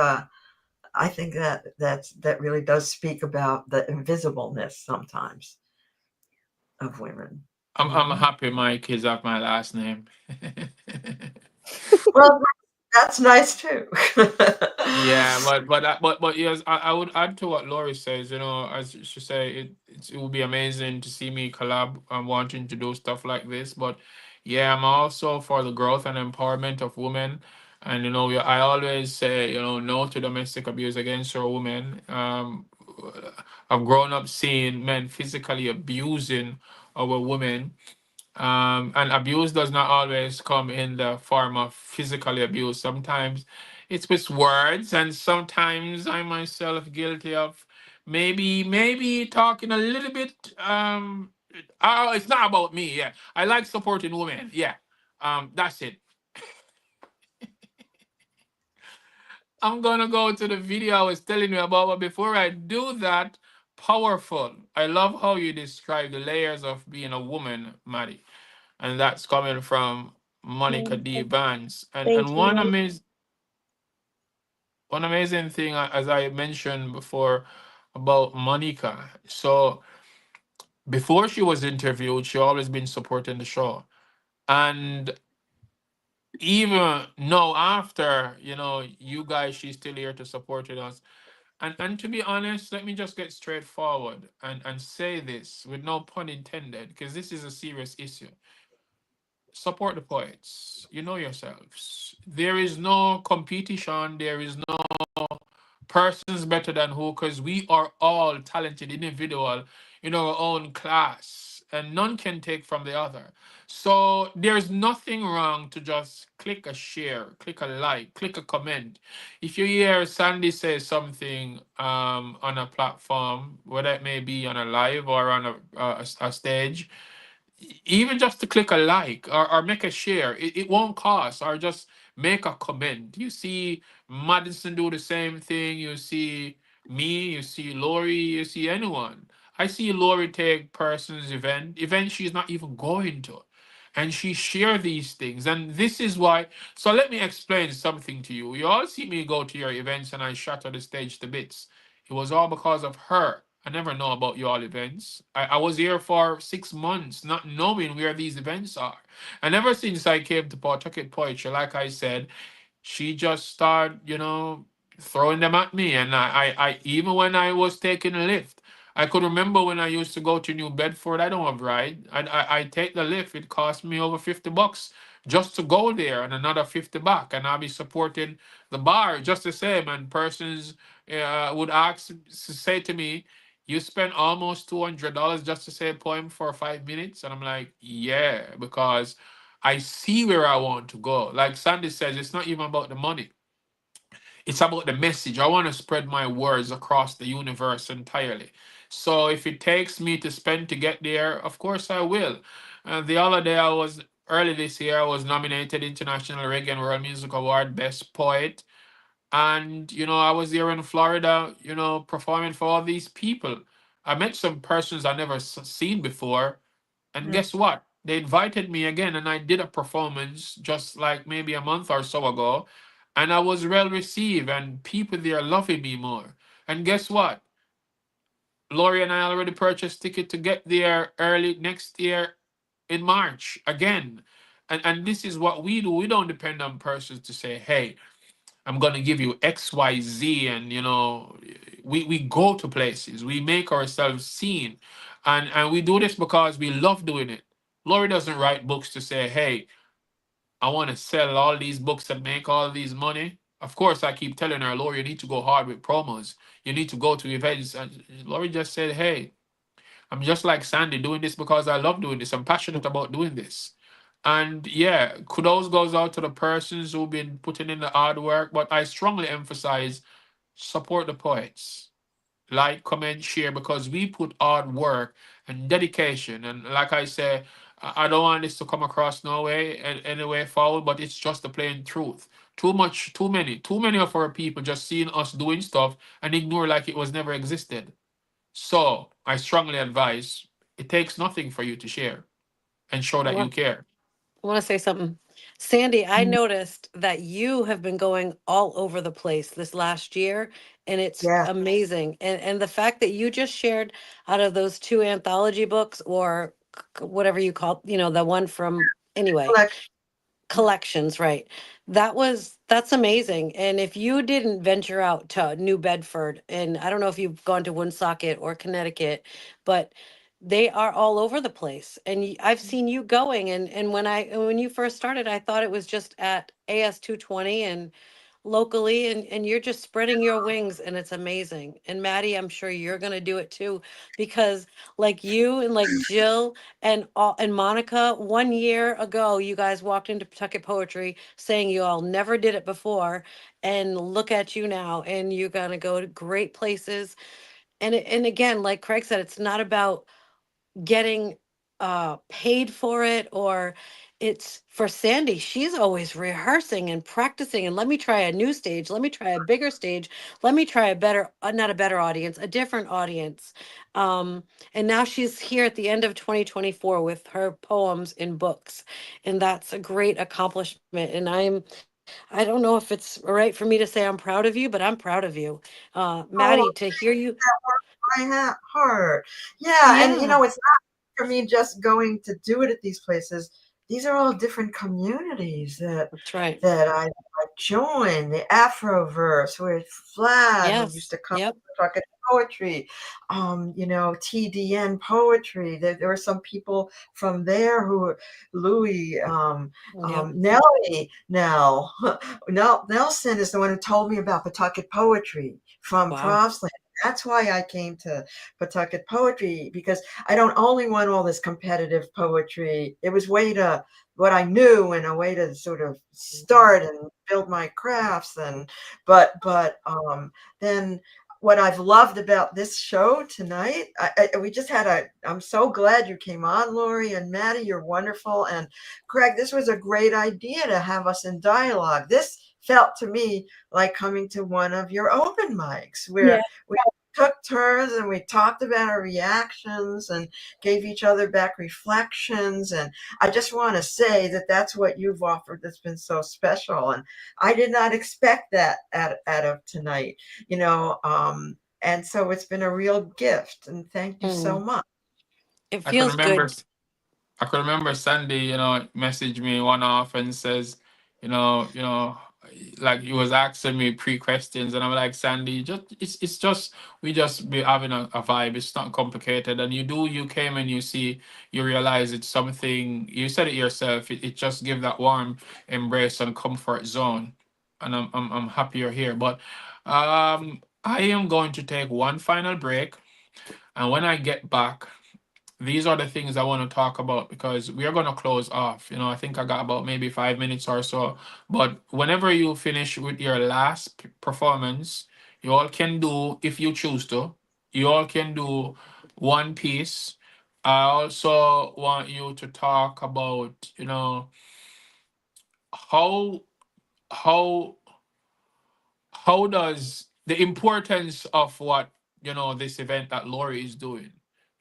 I think that really does speak about the invisibleness sometimes of women.
I'm happy my kids have my last name.
Well, that's nice too.
Yeah, but yes, I would add to what Lori says. You know, as she say, it would be amazing to see me collab and wanting to do stuff like this. But yeah, I'm also for the growth and empowerment of women. And you know, I always say, you know, no to domestic abuse against our women. I've grown up seeing men physically abusing our women, and abuse does not always come in the form of physical abuse. Sometimes it's with words, and sometimes I myself guilty of maybe talking a little bit. Oh, it's not about me. Yeah, I like supporting women. Yeah, that's it. I'm gonna go to the video I was telling you about, but before I do that, powerful. I love how you describe the layers of being a woman, Maddie, and that's coming from Monica
Yeah.
D. Vance. And
Thank
and
you.
one amazing thing, as I mentioned before about Monica. So before she was interviewed, she always been supporting the show, and even now after, you know, you guys, she's still here to support us. And to be honest, let me just get straightforward and say this with no pun intended, because this is a serious issue. support the poets. You know yourselves. There is no competition. There is no persons better than who, because we are all talented individual in our own class, and none can take from the other. So there's nothing wrong to just click a share, click a like, click a comment. If you hear Sandy say something on a platform, whether it may be on a live or on a stage, even just to click a like or make a share, it won't cost, or just make a comment. You see Madison do the same thing. You see me, you see Lori, you see anyone. I see Lori take person's event she's not even going to, and she share these things. And this is why. So let me explain something to you. You all see me go to your events and I shatter the stage to bits. It was all because of her. I never know about your events. I was here for 6 months, not knowing where these events are. And ever since I came to Pawtucket Poetry, like I said, she just started, throwing them at me. And I even when I was taking a lift, I could remember when I used to go to New Bedford. I don't have ride. I take the lift. It cost me over $50 just to go there, and another 50 back. And I'll be supporting the bar just the same. And persons would say to me, "You spent almost $200 just to say a poem for 5 minutes?" And I'm like, yeah, because I see where I want to go. Like Sandy says, it's not even about the money. It's about the message. I want to spread my words across the universe entirely. So if it takes me to spend to get there, of course I will. The other day early this year, I was nominated International Reggae and World Music Award Best Poet. And, I was here in Florida, performing for all these people. I met some persons I never seen before. And
Mm.
guess what? They invited me again, and I did a performance just like maybe a month or so ago. And I was well received, and people there loving me more. And guess what? Lori and I already purchased ticket to get there early next year in March again. And this is what we do. We don't depend on persons to say, hey, I'm gonna give you XYZ, and we go to places, we make ourselves seen, and we do this because we love doing it. Lori doesn't write books to say, hey, I want to sell all these books and make all these money. Of course, I keep telling her, Lori, you need to go hard with promos. You need to go to events. And Lori just said, hey, I'm just like Sandy, doing this because I love doing this. I'm passionate about doing this. And yeah, kudos goes out to the persons who've been putting in the hard work, but I strongly emphasize support the poets. Like, comment, share, because we put hard work and dedication. And like I say, I don't want this to come across no way and any way foul, but it's just the plain truth. Too many of our people just seeing us doing stuff and ignore like it was never existed. So I strongly advise, it takes nothing for you to share and show that you care.
I want to say something. Sandy, I noticed that you have been going all over the place this last year, and it's
Yeah.
amazing. And the fact that you just shared out of those two anthology books, or whatever you call, the one from, anyway, collections, right? That's amazing. And if you didn't venture out to New Bedford, and I don't know if you've gone to Woonsocket or Connecticut, but they are all over the place. And I've seen you going, and when you first started, I thought it was just at AS 220 and locally, and you're just spreading your wings, and it's amazing. And Maddie, I'm sure you're going to do it too, because like you and like Jill and Monica, 1 year ago you guys walked into Pawtucket Poetry saying you all never did it before, and look at you now, and you're going to go to great places. And again, like Craig said, it's not about getting paid for it, or it's for Sandy. She's always rehearsing and practicing, and let me try a new stage, let me try a bigger stage, let me try a better not a better audience, a different audience. And now she's here at the end of 2024 with her poems in books, and that's a great accomplishment. And I don't know if it's right for me to say I'm proud of you, but I'm proud of you, Maddie, to hear you.
My heart. Yeah, and it's not for me just going to do it at these places. These are all different communities that
That's right.
that I've join the Afroverse with Vlad, who used
Yes.
to come
Yep.
to Pawtucket Poetry, TDN Poetry. There were some people from there who were Louis,
Yep.
Nellie Nelson is the one who told me about Pawtucket Poetry from
Wow.
Providence. That's why I came to Pawtucket Poetry, because I don't only want all this competitive poetry. It was what I knew and a way to sort of start and build my crafts. But then what I've loved about this show tonight, we just had I'm so glad you came on, Lori and Maddie. You're wonderful. And Craig, this was a great idea to have us in dialogue. This felt to me like coming to one of your open mics where we took turns and we talked about our reactions and gave each other back reflections. And I just want to say that that's what you've offered that's been so special. And I did not expect that out of tonight, and so it's been a real gift. And thank you so much.
It
I can
feels
remember
good.
I could remember Sandy, messaged me one off and says, like he was asking me pre-questions, and I'm like, Sandy, it's just we just be having a vibe. It's not complicated. And you came and you realize it's something. You said it yourself. It just give that warm embrace and comfort zone. And I'm happy you're here. But I am going to take one final break, and when I get back, these are the things I want to talk about because we are going to close off. I think I got about maybe 5 minutes or so. But whenever you finish with your last performance, you all can do, if you choose to, you all can do one piece. I also want you to talk about, how how how does the importance of what this event that Lori is doing,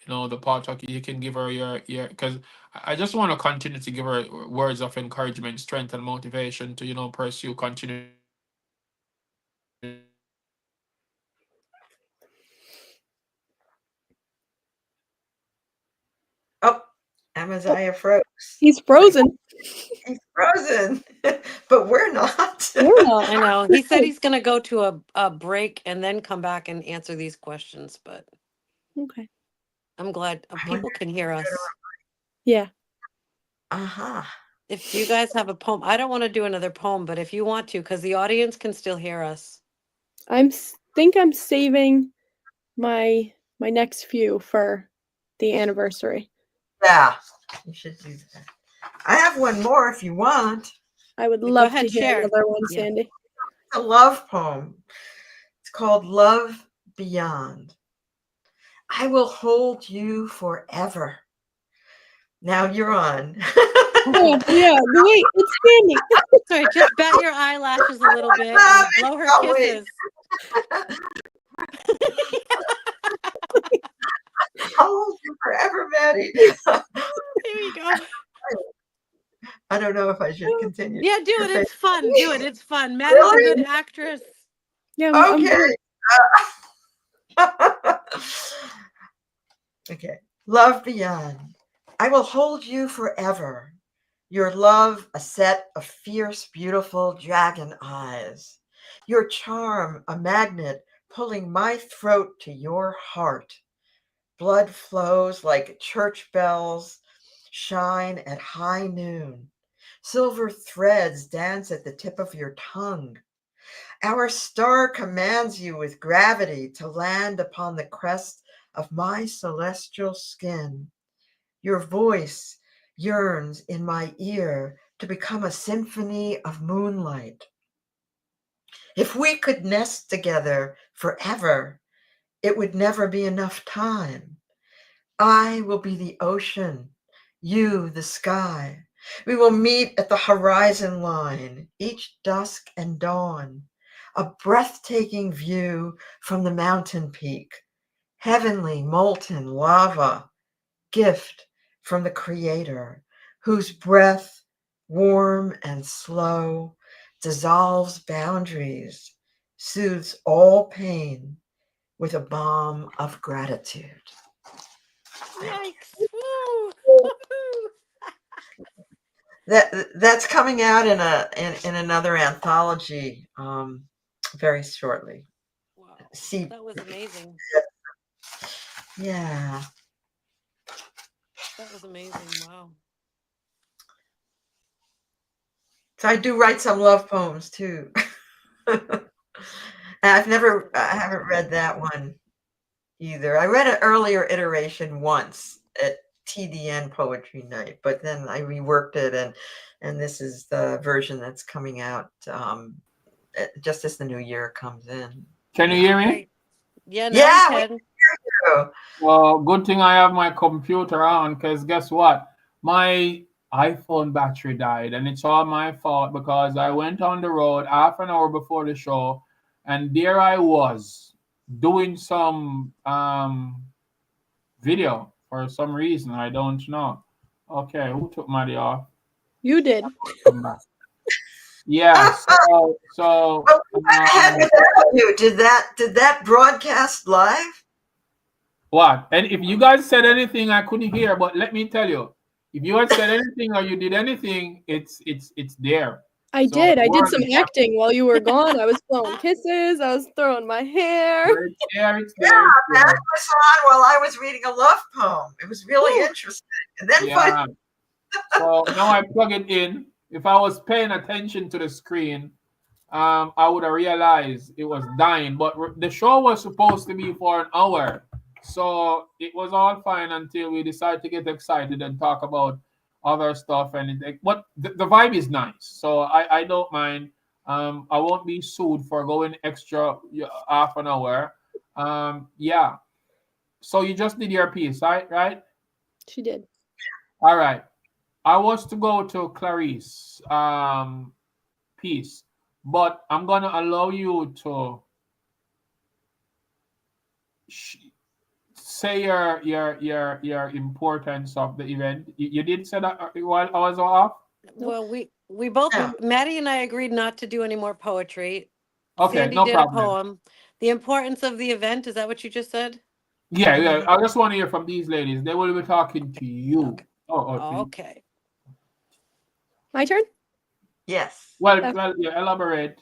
the Pawtucket, you can give her your because I just want to continue to give her words of encouragement, strength, and motivation to pursue, continue.
Oh, Amaziyah froze.
He's frozen.
He's frozen, but we're not.
We're not.
I know. He said he's going to go to a break and then come back and answer these questions, but
Okay.
I'm glad people can hear us.
Yeah.
If you guys have a poem, I don't want to do another poem, but if you want to, because the audience can still hear us.
Think I'm saving my next few for the anniversary.
Yeah, you should do that. I have one more if you want.
I would love to hear another one, Sandy.
It's a love poem. It's called Love Beyond. I will hold you forever. Now you're on.
Yeah, wait, it's Sandy.
Sorry, just bat your eyelashes a little bit and blow her kisses.
I'll hold you forever, Maddie.
Here you go.
I don't know if I should continue.
Yeah, do it. It's fun. Do it. It's fun. Maddie's a good actress.
Yeah.
Okay. Okay. Love Beyond. I will hold you forever. Your love, a set of fierce, beautiful dragon eyes. Your charm, a magnet pulling my throat to your heart. Blood flows like church bells shine at high noon. Silver threads dance at the tip of your tongue. Our star commands you with gravity to land upon the crest of my celestial skin. Your voice yearns in my ear to become a symphony of moonlight. If we could nest together forever, it would never be enough time. I will be the ocean, you the sky. We will meet at the horizon line, each dusk and dawn, a breathtaking view from the mountain peak, heavenly molten lava, gift from the Creator, whose breath, warm and slow, dissolves boundaries, soothes all pain with a balm of gratitude.
Yikes. Woo.
That's coming out in another anthology very shortly.
Wow,
See,
that was amazing.
yeah.
That was amazing. Wow.
So I do write some love poems too. I haven't read that one either. I read an earlier iteration once at TDN Poetry Night, but then I reworked it, and this is the version that's coming out just as the new year comes in.
Can you hear me?
Yeah, now
Yeah,
we
we
can.
can hear you.
Well, good thing I have my computer on, because guess what? My iPhone battery died, and it's all my fault because I went on the road half an hour before the show, and there I was doing some video for some reason. I don't know. Okay, who took Maddie off?
You did.
Come back. Yeah, so
What happened without you? Did that broadcast live?
what? And if you guys said anything, I couldn't hear. But let me tell you, if you had said anything or you did anything, it's there.
I
So
did. I did
word
some
is-
acting while you were gone. I was blowing kisses. I was throwing my hair.
It's there. It's there.
Yeah,
It's
that
there.
was on while I was reading a love poem. It was really interesting. And then
Yeah. So now I plug it in. If I was paying attention to the screen, I would have realized it was dying. But the show was supposed to be for an hour, so it was all fine until we decided to get excited and talk about other stuff. And but the vibe is nice, so I don't mind. I won't be sued for going extra half an hour. Yeah. So you just did your piece, right?
She did.
All right. I was to go to Clarice piece, but I'm gonna allow you to say your importance of the event. You did say that while I was off.
Well, we both,
Yeah.
Maddie and I agreed not to do any more poetry.
Okay,
Sandy
no
did
problem.
a poem. The importance of the event, is that what you just said?
Yeah. I just want to hear from these ladies. They will be talking to you.
Okay.
Oh,
Okay.
My turn?
Yes.
Well, yeah, elaborate.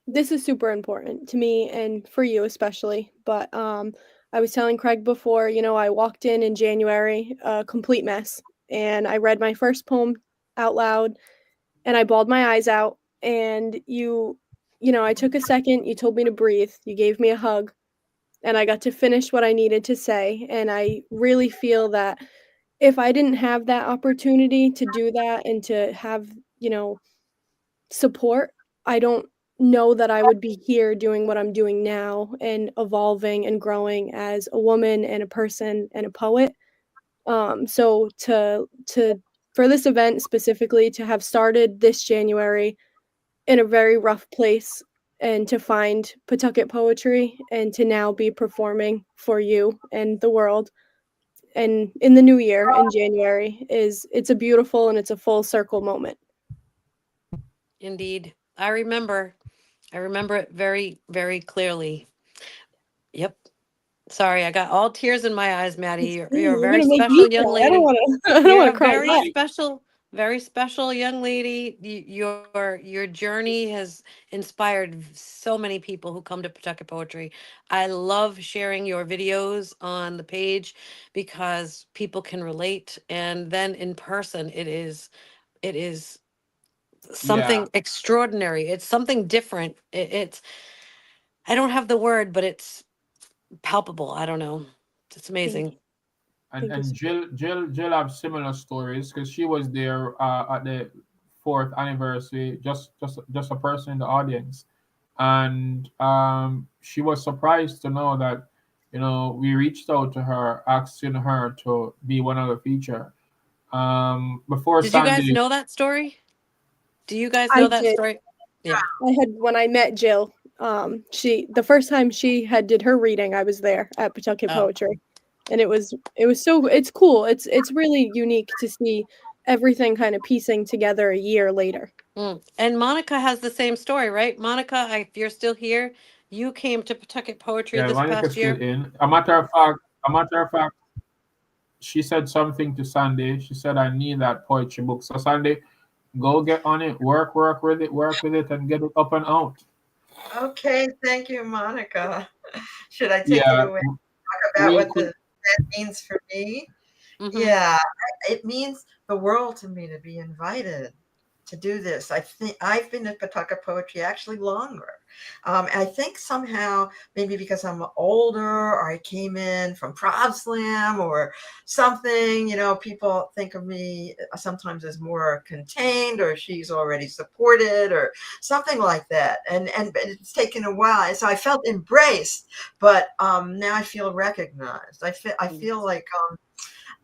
This is super important to me and for you especially. But I was telling Craig before, I walked in January, a complete mess, and I read my first poem out loud, and I bawled my eyes out. And I took a second. You told me to breathe. You gave me a hug, and I got to finish what I needed to say. And I really feel that if I didn't have that opportunity to do that and to have, support, I don't know that I would be here doing what I'm doing now and evolving and growing as a woman and a person and a poet. So for this event specifically, to have started this January in a very rough place and to find Pawtucket poetry and to now be performing for you and the world and in the new year in January it's a beautiful and it's a full circle moment.
Indeed. I remember it very, very clearly. Yep. Sorry, I got all tears in my eyes, Maddie. You're a very special young lady.
I don't want to cry.
Very special young lady. Your journey has inspired so many people who come to Pawtucket Poetry. I love sharing your videos on the page because people can relate, and then in person, it is something extraordinary. It's something different. It's I don't have the word, but it's palpable. I don't know. It's amazing.
And Jill have similar stories because she was there at the 4th anniversary, just a person in the audience, and she was surprised to know that we reached out to her asking her to be one of the feature. Before
Did
Sandy,
you guys know that story? Do you guys know that story? Yeah.
When I met Jill, the first time she did her reading, I was there at Pawtucket Poetry. And it's cool. It's really unique to see everything kind of piecing together a year later.
And Monica has the same story, right? Monica, if you're still here, you came to Pawtucket Poetry this
Monica's
past year.
still in. A matter of fact, she said something to Sandy. She said, I need that poetry book. So Sandy, go get on it, work with it, and get it up and out.
Okay, thank you, Monica. Should I take it
Yeah,
away? Talk about
real
what
quick.
that means for me?
Mm-hmm.
Yeah, it means the world to me to be invited to do this. I think I've been at Pawtucket Poetry actually longer. I think somehow maybe because I'm older or I came in from Prov Slam or something, you know, people think of me sometimes as more contained or she's already supported or something like that. And it's taken a while. So I felt embraced, but now I feel recognized. I feel like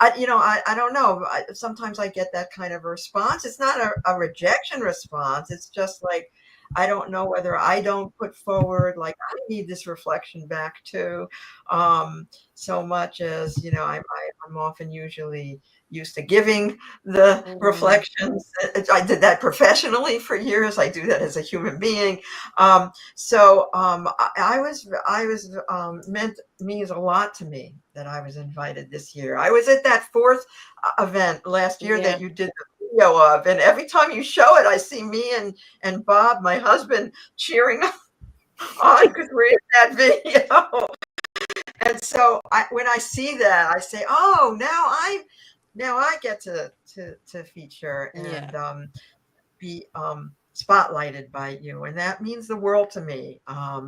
I don't know. Sometimes I get that kind of response. It's not a rejection response. It's just like, I don't know whether I don't put forward, like, I need this reflection back too. So much as, you know, I'm often usually used to giving the reflections. I did that professionally for years. I do that as a human being. I was means a lot to me that I was invited this year. I was at that fourth event last year that you did the video of, and every time you show it, I see me and Bob, my husband, cheering on because we're in that video. And so when I see that, I say, "Oh, now I get to feature and be spotlighted by you, and that means the world to me." I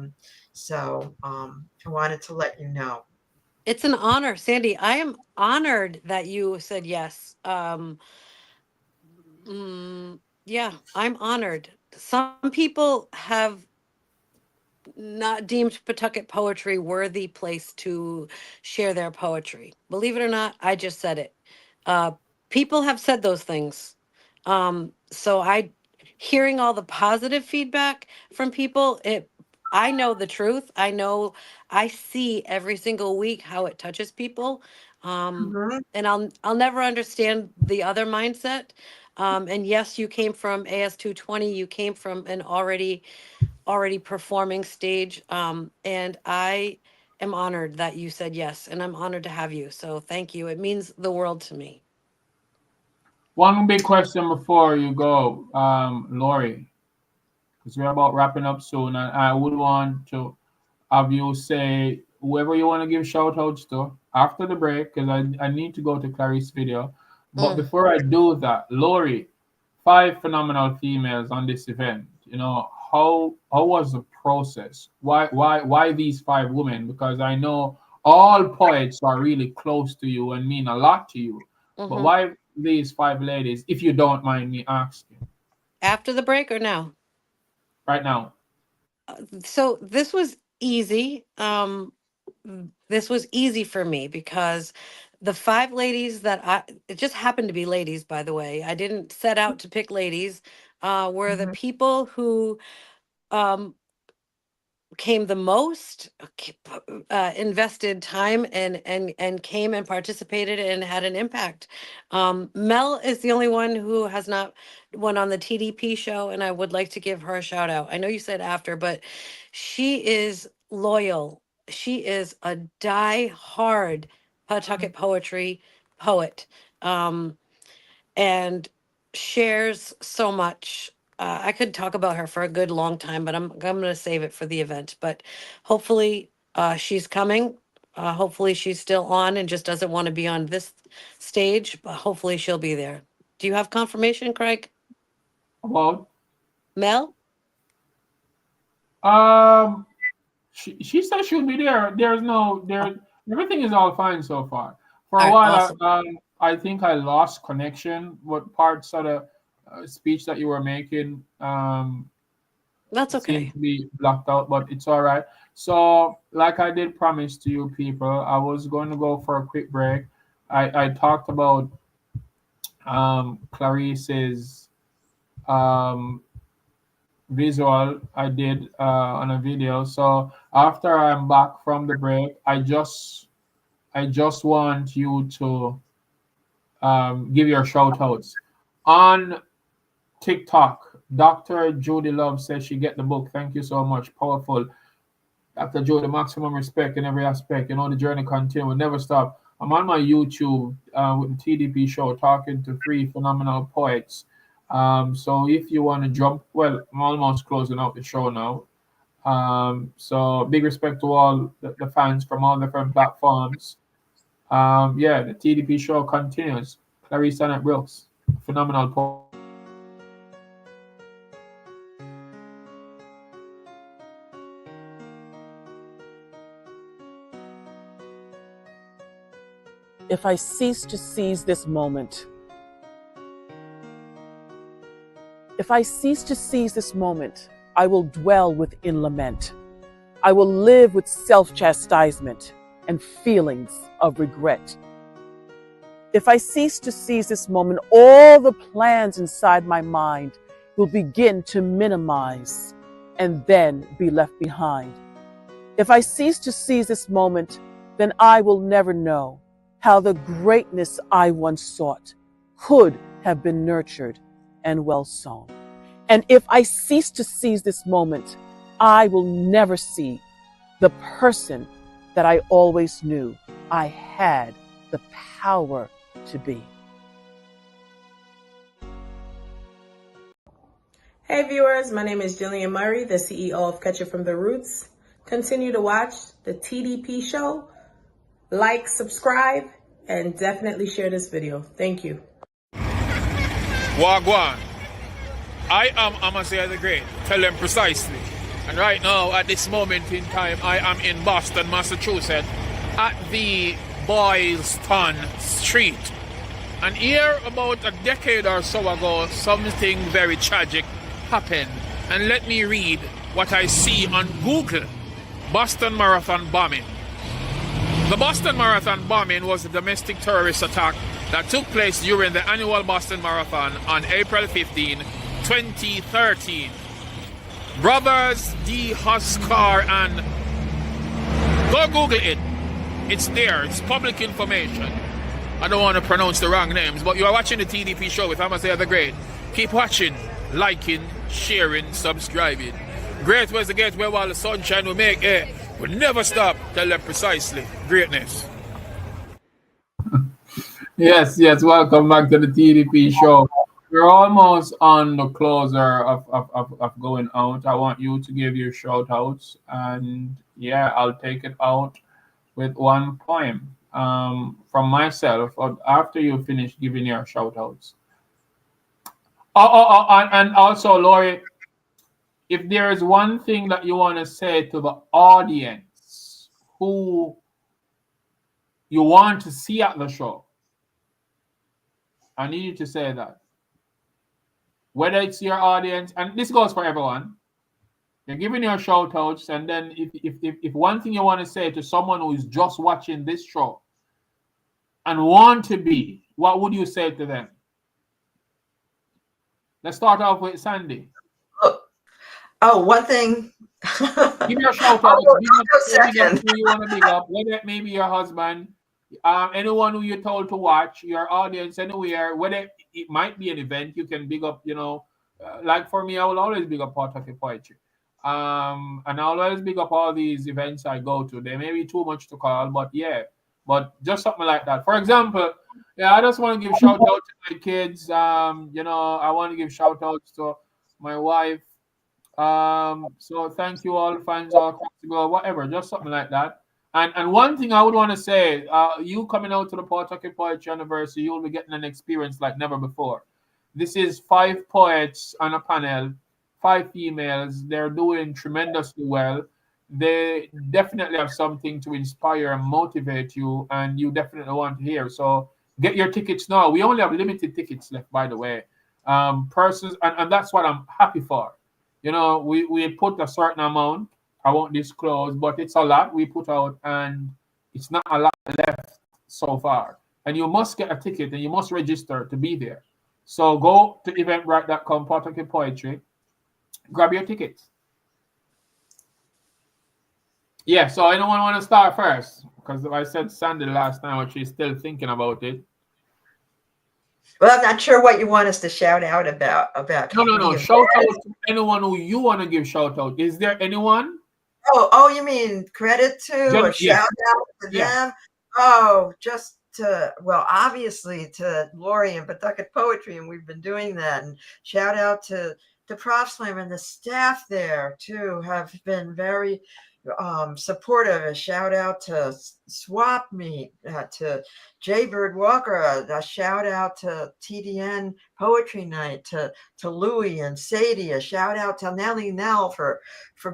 wanted to let you know.
It's an honor, Sandy. I am honored that you said yes. Yeah, I'm honored. Some people have not deemed Pawtucket Poetry worthy place to share their poetry. Believe it or not, I just said it. People have said those things. So hearing all the positive feedback from people, I know the truth. I see every single week how it touches people. And I'll never understand the other mindset. And yes, you came from AS220, you came from an already performing stage. And I am honored that you said yes, and I'm honored to have you. So thank you. It means the world to me.
One big question before you go, Lori, because we're about wrapping up soon, and I would want to have you say whoever you want to give shout outs to after the break, because I need to go to Clarice's video. But before I do that, Lori, 5 phenomenal females on this event. You know, how was the process? Why these 5 women? Because I know all poets are really close to you and mean a lot to you. But why these 5 ladies, if you don't mind me asking?
After the break or now?
Right now.
So this was easy. This was easy for me because the 5 ladies it just happened to be ladies, by the way. I didn't set out to pick ladies, were the people who came the most, invested time and came and participated and had an impact. Mel is the only one who has not won on the TDP show, and I would like to give her a shout out. I know you said after, but she is loyal. She is a die-hard Pawtucket poetry poet, and shares so much. I could talk about her for a good long time, but I'm going to save it for the event. But hopefully she's coming. Hopefully she's still on and just doesn't want to be on this stage, but hopefully she'll be there. Do you have confirmation, Craig?
About?
Mel?
She said she'll be there. Everything is all fine so far. For a
All right,
while,
awesome.
I think I lost connection with parts of the speech that you were making.
That's
seemed
okay.
to be blocked out, but it's all right. So, like I did promise to you people, I was going to go for a quick break. I talked about Clarice's visual I did on a video. So after I'm back from the break, I just want you to give your shout outs on TikTok. Dr. Judy Love says she get the book. Thank you so much. Powerful. Dr. Judy, maximum respect in every aspect. You know, the journey continues. Never stop. I'm on my YouTube with the TDP Show talking to 3 phenomenal poets. So if you want to jump, well, I'm almost closing out the show now. So big respect to all the fans from all different platforms. Yeah, the TDP Show continues. Clarice Annette Brooks, phenomenal poet.
If I cease to seize this moment, if I cease to seize this moment, I will dwell within lament. I will live with self-chastisement and feelings of regret. If I cease to seize this moment, all the plans inside my mind will begin to minimize and then be left behind. If I cease to seize this moment, then I will never know how the greatness I once sought could have been nurtured and well sown. And if I cease to seize this moment, I will never see the person that I always knew I had the power to be.
Hey viewers, my name is Jillian Murray, the CEO of Catch It From The Roots. Continue to watch the TDP Show. Like, subscribe, and definitely share this video. Thank you.
Wagwan. I am Amaziyah The Great. Tell them precisely. And right now, at this moment in time, I am in Boston, Massachusetts, at the Boylston Street. And here, about a decade or so ago, something very tragic happened. And let me read what I see on Google. Boston Marathon bombing. The Boston Marathon bombing was a domestic terrorist attack that took place during the annual Boston Marathon on April 15, 2013. Brothers D. Huskar and... Go Google it. It's there. It's public information. I don't want to pronounce the wrong names, but you are watching the TDP Show with Amaziyah The Great. Keep watching, liking, sharing, subscribing. Great ways to get where all the sunshine will make it. Will never stop. Tell them precisely. Greatness. Yes, welcome back to the TDP Show. We're almost on the closer of going out. I want you to give your shout outs, and yeah, I'll take it out with one poem from myself after you finish giving your shout outs. And also, Lori, if there is one thing that you want to say to the audience who you want to see at the show, I need you to say that. Whether it's your audience, and this goes for everyone, you're giving your shout outs, and then if one thing you want to say to someone who is just watching this show and want to be, what would you say to them? Let's start off with Sandy.
Oh, one thing.
Give your shout out. Who you want to big up, whether it may be your husband, anyone who you're told to watch, your audience, anywhere, whether it might be an event, you can big up, like for me, I will always big up Pawtucket Poetry. And I'll always big up all these events I go to. They may be too much to call, but yeah, but just something like that. For example, yeah, I just want to give shout out to my kids. I want to give shout outs to my wife. So thank you all, fans all across the globe, whatever, just something like that. And one thing I would want to say, you coming out to the Pawtucket Poetry Anniversary, you'll be getting an experience like never before. This is 5 poets on a panel, 5 females. They're doing tremendously well. They definitely have something to inspire and motivate you, and you definitely want to hear. So get your tickets now. We only have limited tickets left, by the way. Persons, and that's what I'm happy for. We put a certain amount. I won't disclose, but it's a lot we put out, and it's not a lot left so far. And you must get a ticket, and you must register to be there. So go to EVENTBRITE.com, Pawtucket Poetry, grab your tickets. Yeah, so anyone want to start first? Because I said Sandy last time, but she's still thinking about it.
Well, I'm not sure what you want us to shout out about.
No. Shout out to anyone who you want to give shout out. Is there anyone?
Oh, you mean credit to or shout out to them? Oh, just to, well, obviously to Lori and Pawtucket Poetry, and we've been doing that. And shout out to Prof Slam and the staff there too, have been very supportive. A shout out to Swap Meet, to Jaybird Walker, a shout out to TDN Poetry Night, to Louie and Sadie, a shout out to Nellie Nell for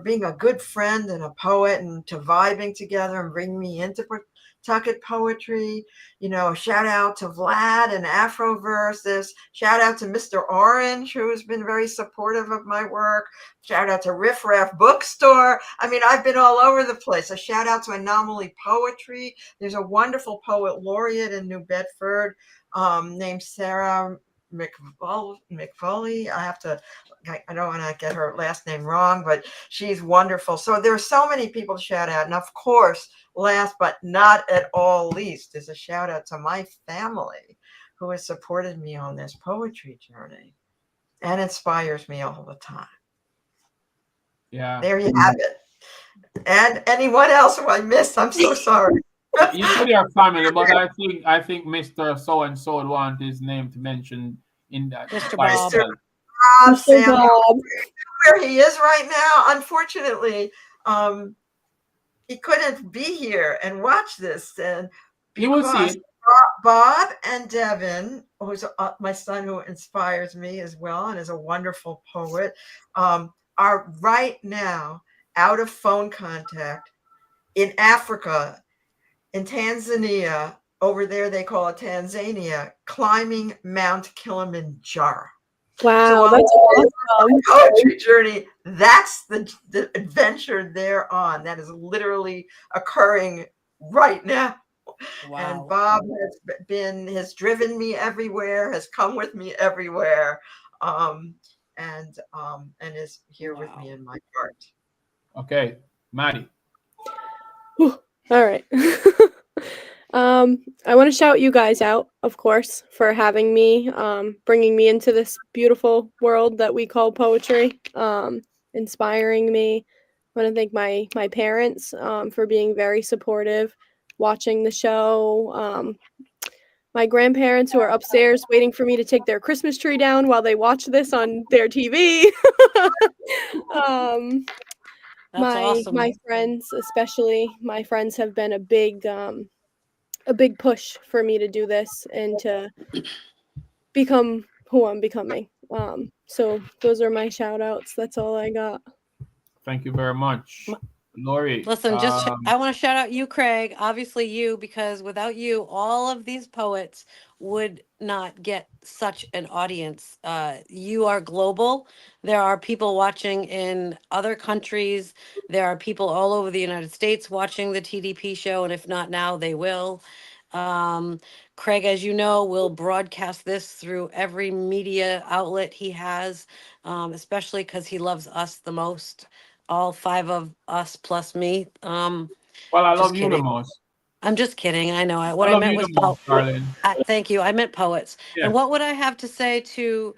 being a good friend and a poet, and to vibing together and bringing me into Pawtucket Poetry. You know, shout out to Vlad and Afroverse. This shout out to Mr. Orange, who has been very supportive of my work. Shout out to Riff Raff Bookstore. I mean, I've been all over the place. A shout out to Anomaly Poetry. There's a wonderful poet laureate in New Bedford named Sarah McFoley. I don't want to get her last name wrong, but she's wonderful. So there's so many people to shout out. And of course, last but not at all least, is a shout out to my family, who has supported me on this poetry journey and inspires me all the time.
Yeah.
There you have it. And anyone else who I missed, I'm so sorry.
You said your family, but I think Mr. So and so would want his name to mention in that.
Mr. Bob Sam, where he is right now. Unfortunately, he couldn't be here and watch this. And
he will see it.
Bob and Devin, who's my son, who inspires me as well and is a wonderful poet, are right now out of phone contact in Africa, in Tanzania. Over there, they call it Tanzania, climbing Mount Kilimanjaro.
Wow,
so
that's awesome.
Poetry journey. That's the adventure they're on. That is literally occurring right now. Wow. And Bob has driven me everywhere, has come with me everywhere, and is here with me in my heart.
Okay, Maddie.
All right. I want to shout you guys out, of course, for having me, bringing me into this beautiful world that we call poetry, inspiring me. I want to thank my parents for being very supportive, watching the show. My grandparents, who are upstairs waiting for me to take their Christmas tree down while they watch this on their TV.
Awesome.
My friends, especially my friends, have been a big push for me to do this and to become who I'm becoming. So those are my shout outs. That's all I got.
Thank you very much. Lori.
Listen, I want to shout out you, Craig, obviously you, because without you, all of these poets would not get such an audience. You are global. There are people watching in other countries. There are people all over the United States watching the TDP show, and if not now, they will. Craig, as you know, will broadcast this through every media outlet he has, especially because he loves us the most. All 5 of us plus me.
Well, I love you the most.
I'm just kidding. I know. What I meant was
darling.
thank you. I meant poets.
Yeah.
And what would I have to say to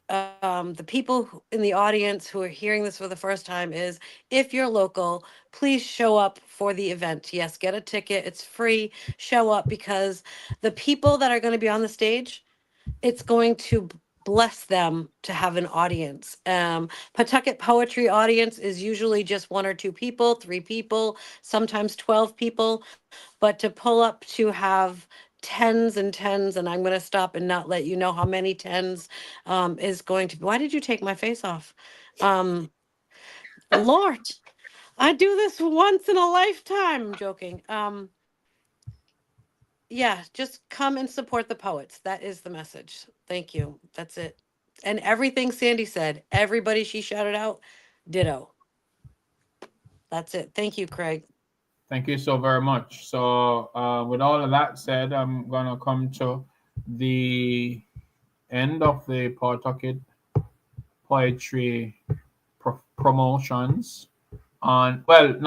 the people in the audience who are hearing this for the first time is, if you're local, please show up for the event. Yes, get a ticket. It's free. Show up, because the people that are going to be on the stage, it's going to bless them to have an audience. Pawtucket Poetry audience is usually just 1 or 2 people, 3 people, sometimes 12 people. But to pull up to have tens and tens, and I'm going to stop and not let you know how many tens is going to be. Why did you take my face off? Lord, I do this once in a lifetime. I'm joking. Yeah, just come and support the poets. That is the message. Thank you. That's it. And everything Sandy said, everybody she shouted out, ditto. That's it. Thank you, Craig.
Thank you so very much. So with all of that said, I'm going to come to the end of the Pawtucket Poetry promotions. I'm going to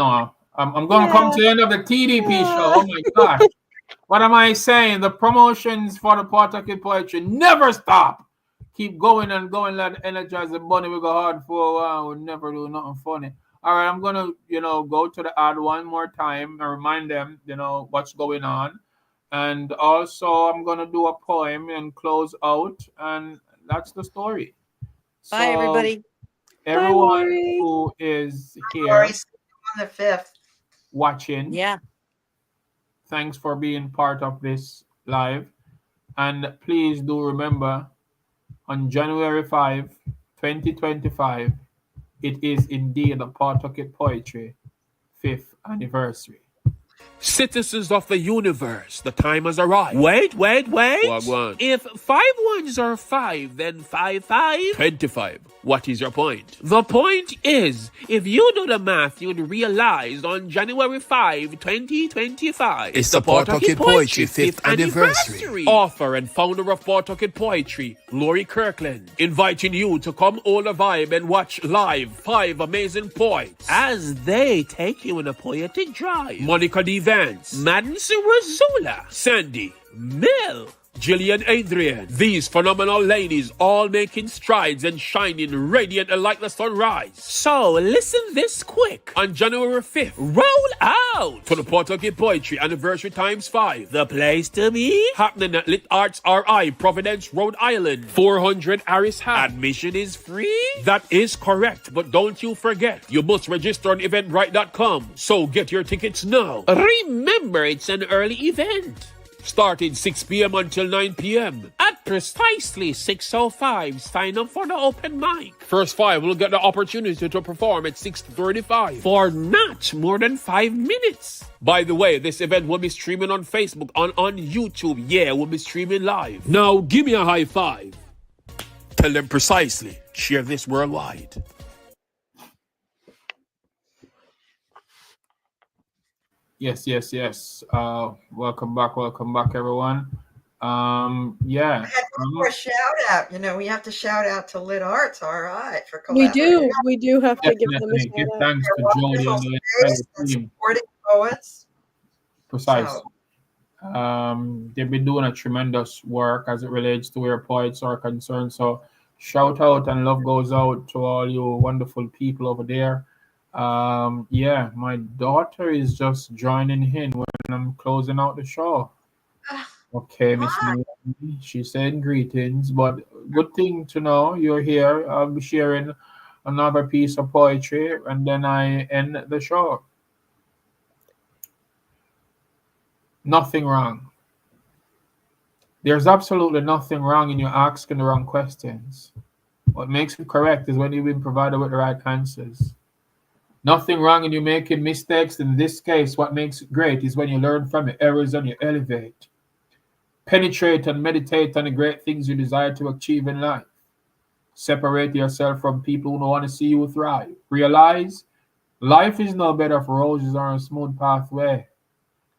come to the end of the TDP show. Oh my gosh. What am I saying? The promotions for the Pawtucket Poetry never stop. Keep going and going. Let energize the bunny. We go hard for a while. We'll never do nothing funny. All right, I'm gonna, go to the ad one more time and remind them, what's going on. And also I'm gonna do a poem and close out, and that's the story.
Bye,
So
everybody.
everyone who is
Lori,
here
see you on the 5th.
watching,
Yeah.
thanks for being part of this live. And please do remember, on January 5, 2025, it is indeed the Pawtucket Poetry 5th anniversary.
Citizens of the universe, the time has arrived. Wait.
Wagwan.
If 5 ones are 5, then 5, 25. What is your point? The point is, if you do the math, you'd realize on January 5, 2025,
It's the Pawtucket Poetry 5th anniversary.
Author and founder of Pawtucket Poetry, Lori Kirkland, inviting you to come all a vibe and watch live 5 amazing poets as they take you on a poetic drive. Monica D. Vance, Madison Ruszala, Sandy, Mel, Jillian Abriena. These phenomenal ladies all making strides and shining radiant like the sunrise. So listen this quick. On January 5th, roll out to the Pawtucket Poetry Anniversary times 5. The place to be? Happening at Lit Arts RI, Providence, Rhode Island. 400 Harris Hat. Admission is free? That is correct, but don't you forget, you must register on EVENTBRITE.com. So get your tickets now. Remember, it's an early event. Starting 6 p.m. until 9 p.m. At precisely 6:05, sign up for the open mic. First 5 will get the opportunity to perform at 6:35 for not more than 5 minutes. By the way, this event will be streaming on Facebook and on YouTube. Yeah, we'll be streaming live. Now, give me a high five. Tell them precisely. Share this worldwide.
Yes. Welcome back, everyone. Yeah.
I had one more shout out. We have to shout out to Lit Arts RI for
We
collaborating.
do have to give them a
Definitely. Give
shout out.
thanks to Jody and the entire team.
Supporting poets.
Precise. They've been doing a tremendous work as it relates to where poets are concerned. So shout out and love goes out to all you wonderful people over there. Yeah, my daughter is just joining in when I'm closing out the show. Okay, Miss Lee, she said greetings, but good thing to know you're here. I'll be sharing another piece of poetry and then I end the show. Nothing wrong. There's absolutely nothing wrong in you asking the wrong questions. What makes it correct is when you've been provided with the right answers. Nothing wrong in you making mistakes. In this case, what makes it great is when you learn from your errors and you elevate. Penetrate and meditate on the great things you desire to achieve in life. Separate yourself from people who don't want to see you thrive. Realize life is no bed of roses or a smooth pathway.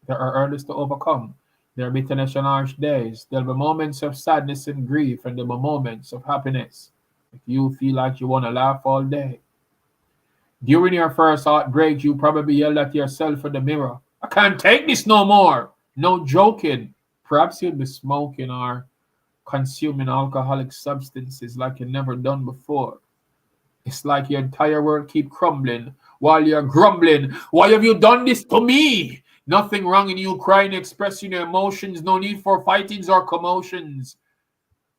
There are hurdles to overcome. There are bitterness and harsh days. There will be moments of sadness and grief, and there will be moments of happiness. If you feel like you want to laugh all day. During your first heartbreak, you probably yelled at yourself in the mirror, "I can't take this no more." No joking. Perhaps you'll be smoking or consuming alcoholic substances like you've never done before. It's like your entire world keep crumbling while you're grumbling. Why have you done this to me? Nothing wrong in you crying, expressing your emotions. No need for fightings or commotions.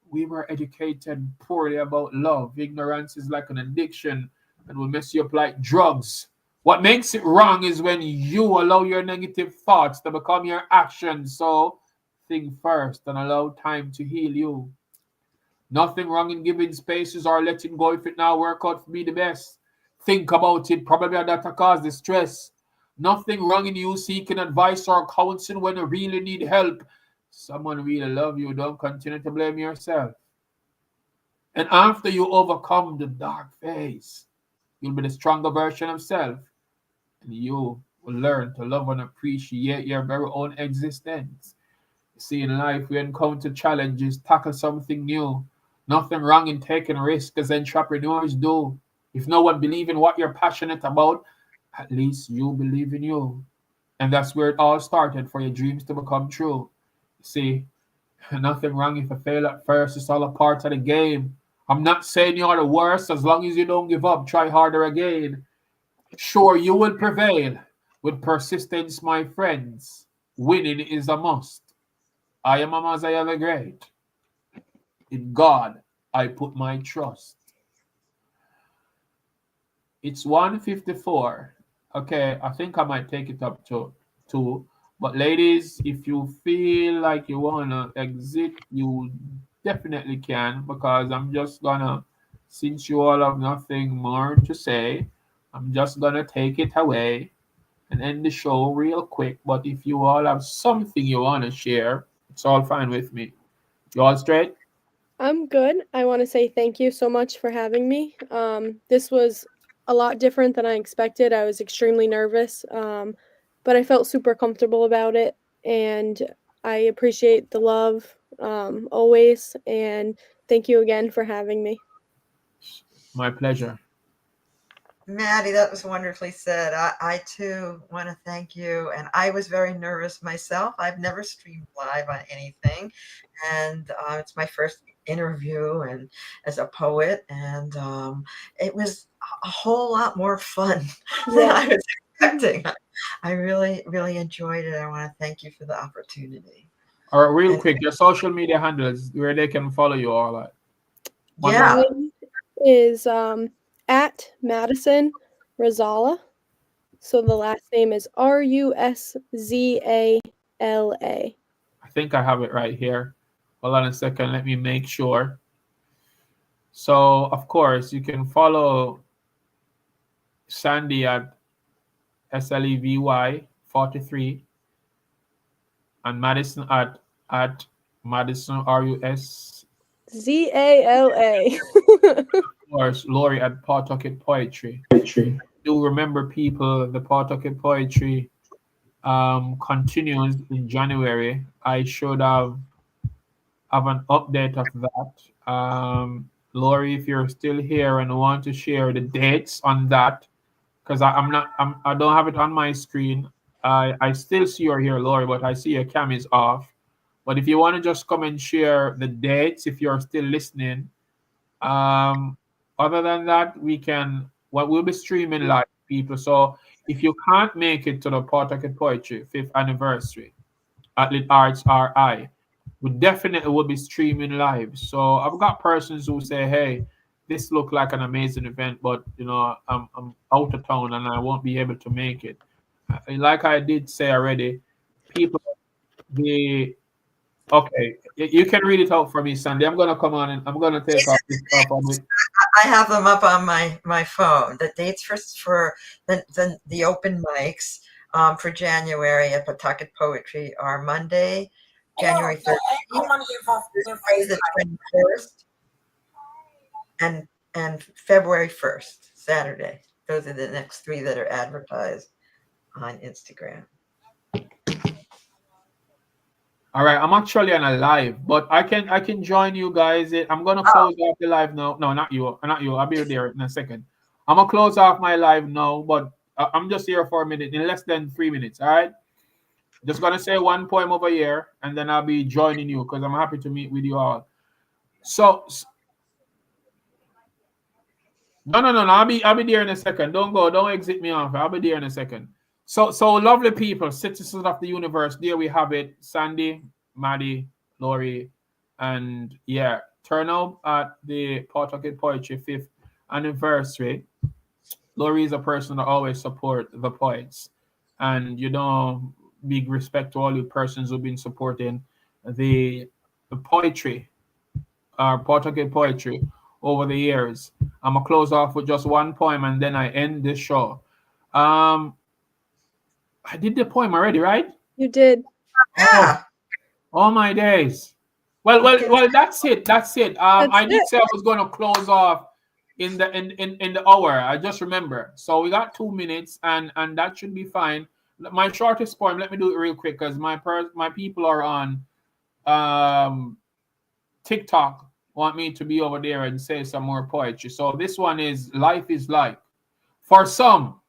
We were educated poorly about love. Ignorance is like an addiction and will mess you up like drugs. What makes it wrong is when you allow your negative thoughts to become your actions. So think first and allow time to heal you. Nothing wrong in giving spaces or letting go if it now work out for me the best. Think about it, probably that'll cause the stress. Nothing wrong in you seeking advice or counsel when you really need help. Someone really love you, don't continue to blame yourself. And after you overcome the dark phase, you'll be the stronger version of self. And you will learn to love and appreciate your very own existence. See, in life, we encounter challenges, tackle something new. Nothing wrong in taking risks as entrepreneurs do. If no one believes in what you're passionate about, at least you believe in you. And that's where it all started for your dreams to become true. See, nothing wrong if you fail at first. It's all a part of the game. I'm not saying you're the worst. As long as you don't give up, try harder again. Sure, you will prevail. With persistence, my friends, winning is a must. I am Amaziyah the Great. In God, I put my trust. It's 1:54. Okay, I think I might take it up to 2. But ladies, if you feel like you want to exit, you definitely can, because I'm just gonna, since you all have nothing more to say, I'm just gonna take it away and end the show real quick. But if you all have something you want to share, it's all fine with me. You all straight?
I'm good. I want to say thank you so much for having me. This was a lot different than I expected. I was extremely nervous, but I felt super comfortable about it, and I appreciate the love always. And thank you again for having me.
My pleasure.
Maddie, that was wonderfully said. I too want to thank you. And I was very nervous myself. I've never streamed live on anything. And it's my first interview and as a poet. And it was a whole lot more fun than I was expecting. I really, really enjoyed it. I want to thank you for the opportunity.
All right, real quick, your social media handles where they can follow you all that.
Yeah.
Mine is at Madison Ruszala. So the last name is Ruszala.
I think I have it right here. Hold on a second. Let me make sure. So, of course, you can follow Sandy at SLEVY 43 and Madison at Madison RUS.
ZALA.
Of course, Lori at Pawtucket Poetry. Do remember, people, the Pawtucket Poetry continues in January. I should have an update of that. Lori, if you're still here and want to share the dates on that, because I don't have it on my screen. I still see you here, Lori, but I see your cam is off. But if you want to just come and share the dates, if you're still listening. Other than that, we'll be streaming live, people. So if you can't make it to the Pawtucket Poetry 5th anniversary at Lit Arts RI, we definitely will be streaming live. So I've got persons who say, hey, this looked like an amazing event, but I'm out of town and I won't be able to make it. Like I did say already, people, okay, you can read it out for me, Sandy. I'm gonna come on and I'm gonna take off this stuff on it.
I have them up on my phone. The dates for the open mics for January at Pawtucket Poetry are Monday, January 13th, Thursday the 21st, and February 1st, Saturday. Those are the next 3 that are advertised on Instagram.
All right, I'm actually on a live, but I can join you guys. I'm gonna close off the live now. No, not you. I'll be there in a second. I'm gonna close off my live now, but I'm just here for a minute, in less than 3 minutes. All right, just gonna say one poem over here, and then I'll be joining you because I'm happy to meet with you all. So, no. I'll be there in a second. Don't go. Don't exit me off. I'll be there in a second. So lovely people, citizens of the universe. There we have it. Sandy, Maddie, Lori, and yeah, turn out at the Pawtucket Poetry 5th anniversary. Lori is a person that always support the poets, and big respect to all you persons who've been supporting the poetry, Pawtucket Poetry over the years. I'm gonna close off with just one poem and then I end this show. I did the poem already, right?
You did.
Oh my days. Well, that's it. I did say I was going to close off in the hour. I just remember. So we got 2 minutes, and that should be fine. My shortest poem. Let me do it real quick because my people are on TikTok. Want me to be over there and say some more poetry. So this one is Life is Like. For some,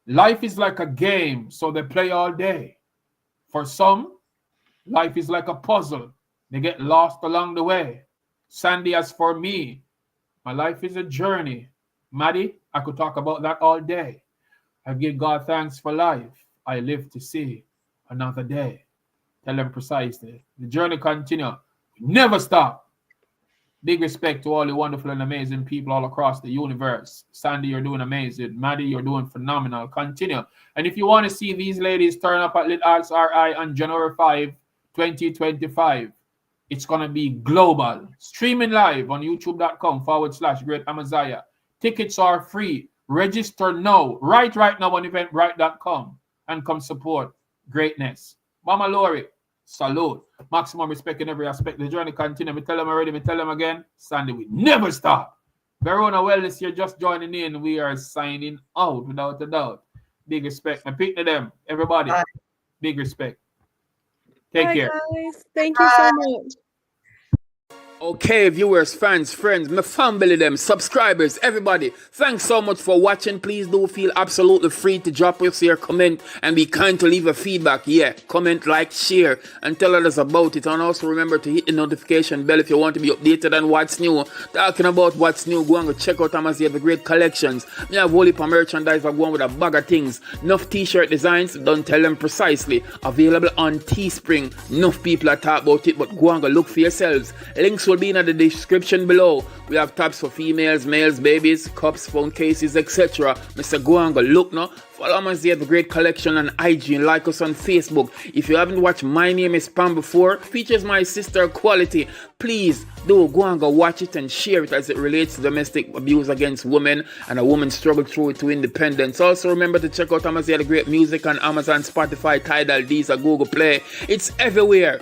life is like a game, so they play all day. For some, life is like a puzzle. They get lost along the way. Sandy, as for me, my life is a journey. Maddie, I could talk about that all day. I give God thanks for life. I live to see another day. Tell them precisely. The journey continue. Never stop. Big respect to all the wonderful and amazing people all across the universe. Sandy, you're doing amazing. Maddie, you're doing phenomenal. Continue. And if you want to see these ladies turn up at Lit Arts RI on January 5, 2025, it's going to be global. Streaming live on youtube.com/Great Amaziyah. Tickets are free. Register now. Right now on EVENTBRITE.com and come support greatness. Mama Lori, salute. Maximum respect in every aspect. The journey continue. Me tell them already, me tell them again. Sandy, we never stop. Verona Wellness, you're just joining in. We are signing out without a doubt. Big respect. I pick to them. Everybody.
Bye.
Big respect. Take care.
Guys. Thank you so much.
Okay, viewers, fans, friends, my family, them, subscribers, everybody, thanks so much for watching. Please do feel absolutely free to drop us your comment and be kind to leave a feedback. Yeah, comment, like, share, and tell others about it. And also remember to hit the notification bell if you want to be updated on what's new. Talking about what's new, go and go check out Amaziyah The Great collections. We have whole heap of merchandise. I'm going with a bag of things. Enough t-shirt designs, don't tell them precisely. Available on Teespring. Enough people are talking about it, but go and go look for yourselves. Links will be in the description below. We have tabs for females, males, babies, cups, phone cases, etc. Mr. Go and go look now. Follow Amaziyah The Great collection on IG and like us on Facebook. If you haven't watched My Name is Pam before, features my sister Quality. Please do go and go watch it and share it as it relates to domestic abuse against women and a woman's struggle through it to independence. Also remember to check out Amaziyah The Great music on Amazon, Spotify, Tidal, Deezer, Google Play. It's everywhere.